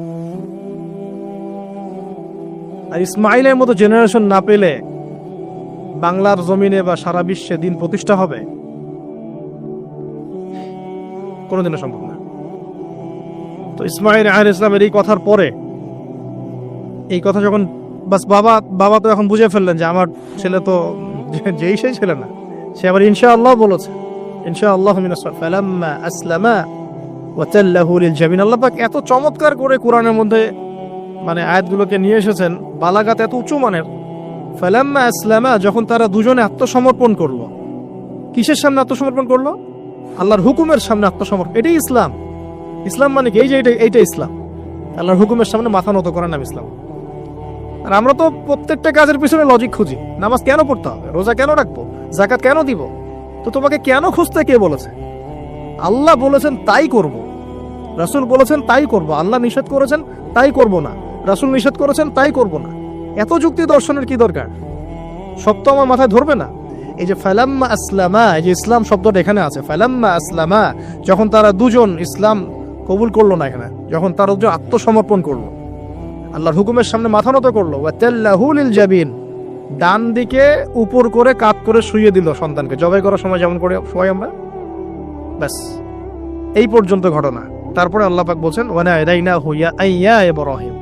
আর ইসমাইলের মতো জেনারেশন না পেলে বাংলার জমিনে বা সারা বিশ্বে দিন প্রতিষ্ঠা হবে কোনোদিনও সম্ভব না। তো ইসমাইল আলাইহিস সালামের এই কথার পরে, এই কথা যখন বাস বাবা তো এখন বুঝে ফেললেন যে আমার ছেলে তো যেই সেই ছেলে না, সে আবার ইনশাআল্লাহ বলেছে, ইনশাআল্লাহু মিনাস ফালাম্মা আসলামা ওয়া তাল্লাহু লিল জাবিন। আল্লাহ পাক এত চমৎকার করে কোরআনের মধ্যে মানে আয়াতগুলোকে নিয়ে এসেছেন, বালাগাত এত উঁচু মানের। ফালাম্মা আসলামা, যখন তারা দুজনে আত্মসমর্পণ করলো, কিসের সামনে আত্মসমর্পণ করলো? আল্লাহর হুকুমের সামনে আত্মসমর্পণ। এটাই ইসলাম। ইসলাম মানে কি? এই যে এইটা ইসলাম, আল্লাহর হুকুমের সামনে মাথা নত করার নাম ইসলাম। আর আমরা তো প্রত্যেকটা কাজের পিছনে লজিক খুঁজি। নামাজ কেন পড়তে হবে, রোজা কেন রাখবো, যাকাত কেন দিব? তো তোমাকে কেন খুঁজতে কে বলেছে? আল্লাহ বলেছেন তাই করব, রাসূল বলেছেন তাই করব। আল্লাহ নিষেধ করেছেন তাই করব না, রাসূল নিষেধ করেছেন তাই করব না। এত যুক্তি দর্শনের কি দরকার? সব তো আমার মাথায় ধরবে না। এই যে ফালাম্মা আসলামা, এই যে ইসলাম শব্দটা এখানে আছে, ফালাম্মা আসলামা, যখন তারা দুজন ইসলাম কবুল করলো না, এখানে যখন তারা দুজন আত্মসমর্পণ করলো, আল্লাহর হুকুমের সামনে মাথা নত করলো, ওয়া তাল্লাহু লিল জাবিন, ডান দিকে উপর করে কাত করে শুইয়ে দিল সন্তানকে, জবাই করার সময় যেমন করে শোয়াই আমরা, ব্যাস এই পর্যন্ত ঘটনা। তারপরে আল্লাহ পাক বলছেন ওয়া নাদাইনাহু ইয়া ইব্রাহিম,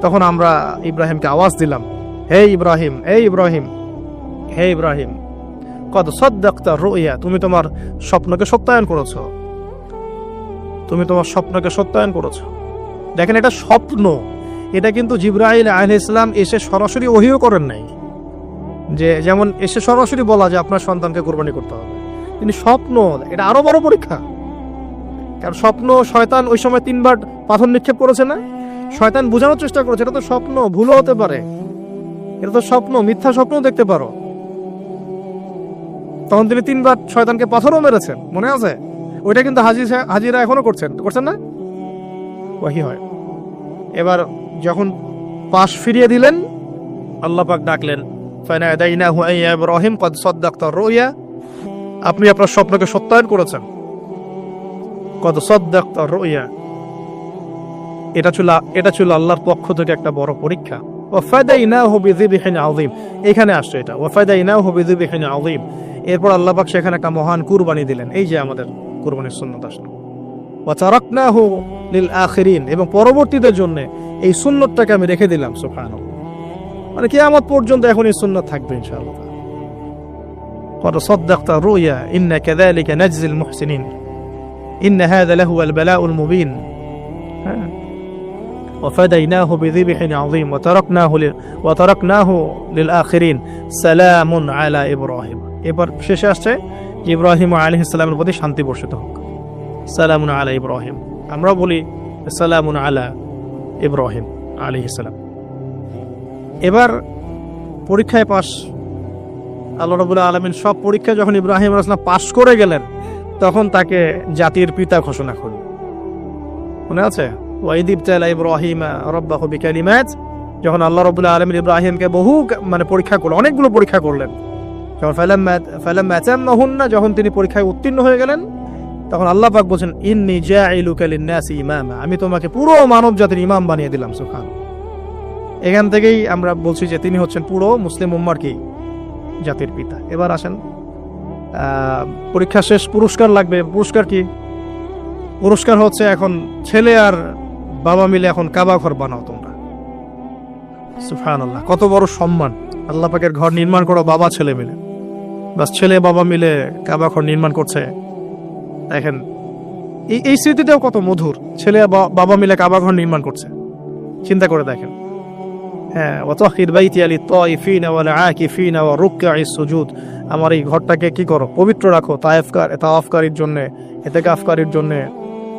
তখন আমরা ইব্রাহিমকে আওয়াজ দিলাম, হে ইব্রাহিম, হে ইব্রাহিম, হে ইব্রাহিম, কদ সাদ্দাকতা রুইয়া, তুমি তোমার স্বপ্নকে সত্যায়ন করেছো। তুমি তোমার স্বপ্নকে সত্যায়ন করেছো। দেখেন, এটা স্বপ্ন, এটা কিন্তু জিবরাইল আলাইহিস সালাম এসে সরাসরি ওহীও করেন নাই, যে যেমন এসে সরাসরি বলা যে আপনার সন্তানকে কোরবানি করতে হবে। তিনি স্বপ্ন, এটা আরো বড় পরীক্ষা। কারণ স্বপ্ন, শয়তান ওই সময় 3 বার পাথর নিক্ষেপ করেছে না, শয়তান বোঝানোর চেষ্টা করেছে এটা তো স্বপ্ন, ভুলও হতে পারে, এটা তো স্বপ্ন, মিথ্যা স্বপ্নও দেখতে পারো। তখন তিনি 3 বার শয়তানকে পাথরও মেরেছেন, মনে আছে? ওইটা কিন্তু হাজিরা এখনো করছেন না, ওয়াহি হয়। এবার যখন পাশ ফিরিয়ে দিলেন, আল্লাহ পাক ডাকলেন, ফানাদাইনাহু ইয়া ইব্রাহিম ক্বাদ সাদ্দাকতা রুয়া, আপনি আপনার স্বপ্নকে সত্যায়ন করেছেন। ক্বাদ সাদ্দাকতা রুয়া, এটা ছিল আল্লাহর পক্ষ থেকে একটা বড় পরীক্ষা। ওয়া ফাদাইনাহু বিযিবহিন আযীম, এখানে আসছে এটা, ওয়া ফাদাইনাহু বিযিবহিন আযীম। এরপর আল্লাহ পাক সেখানে একটা মহান কুরবানি দিলেন, এই যে আমাদের কুরবানির সুন্নাত আসলো। ওয়া তারাকনাহু লিল আখিরিন, এবং পরবর্তীদের জন্য এই সুন্নতটাকে আমি রেখে দিলাম। সুবহানাল্লাহ, মানে কিয়ামত পর্যন্ত এখন এই সুন্নাত থাকবে ইনশাআল্লাহ। ক্বাদ সাদ্দাকতা রুয়া ইন্না কাযালিকা নাজজিল মুহসিনিন ইন্না হাযা লাহুয়াল বালাউল মুবিন। وفديناه بذبح عظيم وتركناه للآخرين سلام على إبراهيم। এবার শেষে আসছে যে ইব্রাহিম আলাইহিস সালামের প্রতি শান্তি বর্ষিত হোক, সালামুন আলা ইব্রাহিম। আমরা বলি সালামুন আলা ইব্রাহিম আলাইহিস সালাম। এবার পরীক্ষায় পাস, আল্লাহ রাব্বুল আলামিন সব পরীক্ষা যখন ইব্রাহিম আলাইহিস সালাম পাস করে গেলেন, তখন তাকে জাতির পিতা ঘোষণা করলেন। মনে আছে? ওয়াইদ ইবতালা ইব্রাহিম রাব্বাহু বিকালিমাত, যখন আল্লাহ রাব্বুল আলামিন ইব্রাহিমকে বহু পরীক্ষা করলেন, অনেকগুলো পরীক্ষা করলেন, যখন ফালাম্মা তাম্মাহুন্না, যখন তিনি পরীক্ষায় উত্তীর্ণ হয়ে গেলেন, তখন আল্লাহ পাক বলেন, ইন্নী জাইলুকা লিন-নাসি ইমামা, আমি তোমাকে পুরো মানব জাতির ইমাম বানিয়ে দিলাম। সুবহানাল্লাহ। এখান থেকেই আমরা বলছি যে তিনি হচ্ছেন পুরো মুসলিম উম্মার কি জাতির পিতা। এবার আসেন, পরীক্ষা শেষ, পুরস্কার লাগবে। পুরস্কার কি? পুরস্কার হচ্ছে এখন ছেলে আর বাবা মিলে এখন কাবা ঘর বানাও তোমরা। সুবহানাল্লাহ, কত বড় সম্মান! আল্লাহ পাকের ঘর নির্মাণ করো বাবা ছেলে মিলে, বাস ছেলে বাবা মিলে কাবা ঘর নির্মাণ করছে। দেখেন এই স্মৃতিটাও কত মধুর, ছেলে বাবা মিলে কাবা ঘর নির্মাণ করছে, চিন্তা করে দেখেন। হ্যাঁ, ওয়াতাহির বাইতি লিত-তাইফিনা ওয়াল আকিফিনা ওয়া রুকআইস সুজুদ, আমার এই ঘরটাকে কি করো, পবিত্র রাখো, তাওয়াফকারীর জন্য, ইতিকাফকারীর জন্য,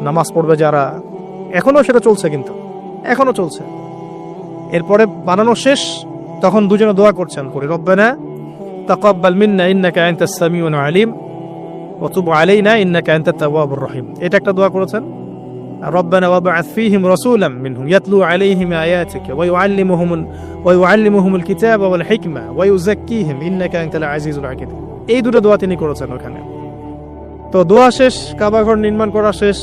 নামাজ পড়বে যারা। এখনো সেটা চলছে, কিন্তু এখনো চলছে। এরপরে বানানো শেষ, তখন দুজনে দোয়া করছেন করে, রব্বানা তাকাব্বাল মিন্না ইন্নাকা আনতাস সামিউল আলিম ওয়া তুব আলাইনা ইন্নাকা আনতাত তাওয়াবুর রহিম। এটা একটা দোয়া করেছেন। রব্বানা ওয়াবআথ ফীহিম রাসূলাম মিনহুম ইয়াতলু আলাইহিম আয়াতিকা ওয়া ইউআল্লিমুহুমুল কিতাবা ওয়াল হিকমা ওয়া ইউযাক্কিহিম ইন্নাকা আনতাল আজিজুল হাকীম। এই দুটো দোয়া তিনি করেছেন ওখানে। তো দোয়া শেষ, কাবা ঘর নির্মাণ করা শেষ।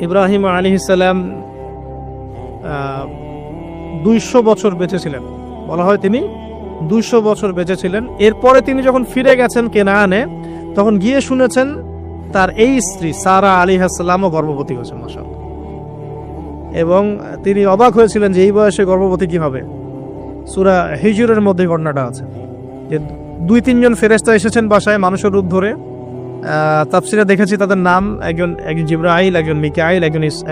ইব্রাহিম আলাইহিস সালাম 200 বছর বেঁচে ছিলেন, বলা হয় তিনি 200 বছর বেঁচে ছিলেন। এরপরে তিনি যখন ফিরে গেছেন কেনানে, তখন গিয়ে শুনেছেন তার এই স্ত্রী সারা আলাইহিস সালামও গর্ভবতী হয়েছেন, মাশাআল্লাহ। এবং তিনি অবাক হয়েছিলেন যে এই বয়সে গর্ভবতী কি হবে। সূরা হিজরের মধ্যে ঘটনাটা আছে যে 2-3 জন ফেরেশতা এসেছেন বাসায় মানুষের রূপ ধরে। তাফসিরে দেখেছি তাদের নাম, একজন জিবরাইল, একজন মিকাইল,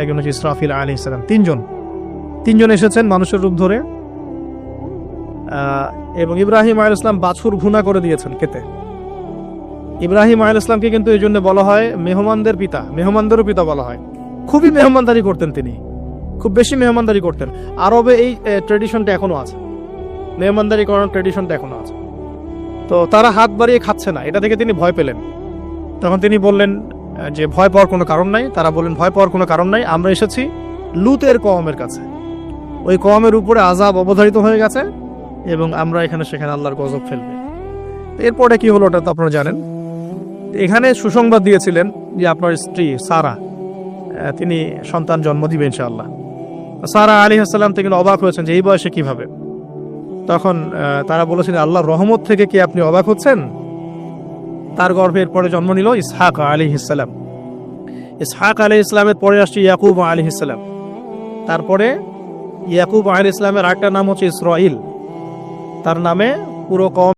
একজন হচ্ছে ইসরাফিল আলাইহিস সালাম। 3 জন এসেছেন মানুষের রূপ ধরে। এবং ইব্রাহিম আলাইহিস সালাম বাছুর ঘুণা করে দিয়েছেন কেটে। ইব্রাহিম আলাইহিস সালামকে কিন্তু এই জন্য বলা হয় মেহমানদের পিতা, মেহমানদেরও পিতা বলা হয়। খুবই মেহমানদারি করতেন তিনি, খুব বেশি মেহমানদারি করতেন। আরবে এই ট্রেডিশনটা এখনো আছে, মেহমানদারি করার ট্রেডিশনটা এখনো আছে। তো তারা হাত বাড়িয়ে খাচ্ছে না, এটা দেখে তিনি ভয় পেলেন। তখন তিনি বললেন যে ভয় পাওয়ার কোনো কারণ নাই। তারা বললেন ভয় পাওয়ার কোনো কারণ নাই, আমরা এসেছি লুতের কওমের কাছে, ওই কওমের উপরে আযাব অবধারিত হয়ে গেছে এবং আমরা সেখানে আল্লাহর গজব ফেলবে। এরপরে কি হলো ওটা তো আপনারা জানেন। এখানে সুসংবাদ দিয়েছিলেন যে আপনার স্ত্রী সারা, তিনি সন্তান জন্ম দিবেন ইনশাআল্লাহ। সারা আলাইহিস সালাম থেকে অবাক হয়েছেন যে এই বয়সে কিভাবে। তখন তারা বলেছিলেন আল্লাহর রহমত থেকে কি আপনি অবাক হচ্ছেন? তার গর্ভে এরপরে জন্ম নিল ইসহাক আলাইহিস সালাম। ইসহাক আলাইহিস সালামের পরে আসছে ইয়াকুব আলাইহিস সালাম। তারপরে ইয়াকুব আলাইহিস সালামের আরেকটা নাম হচ্ছে ইসরাঈল। তার নামে পুরো কওম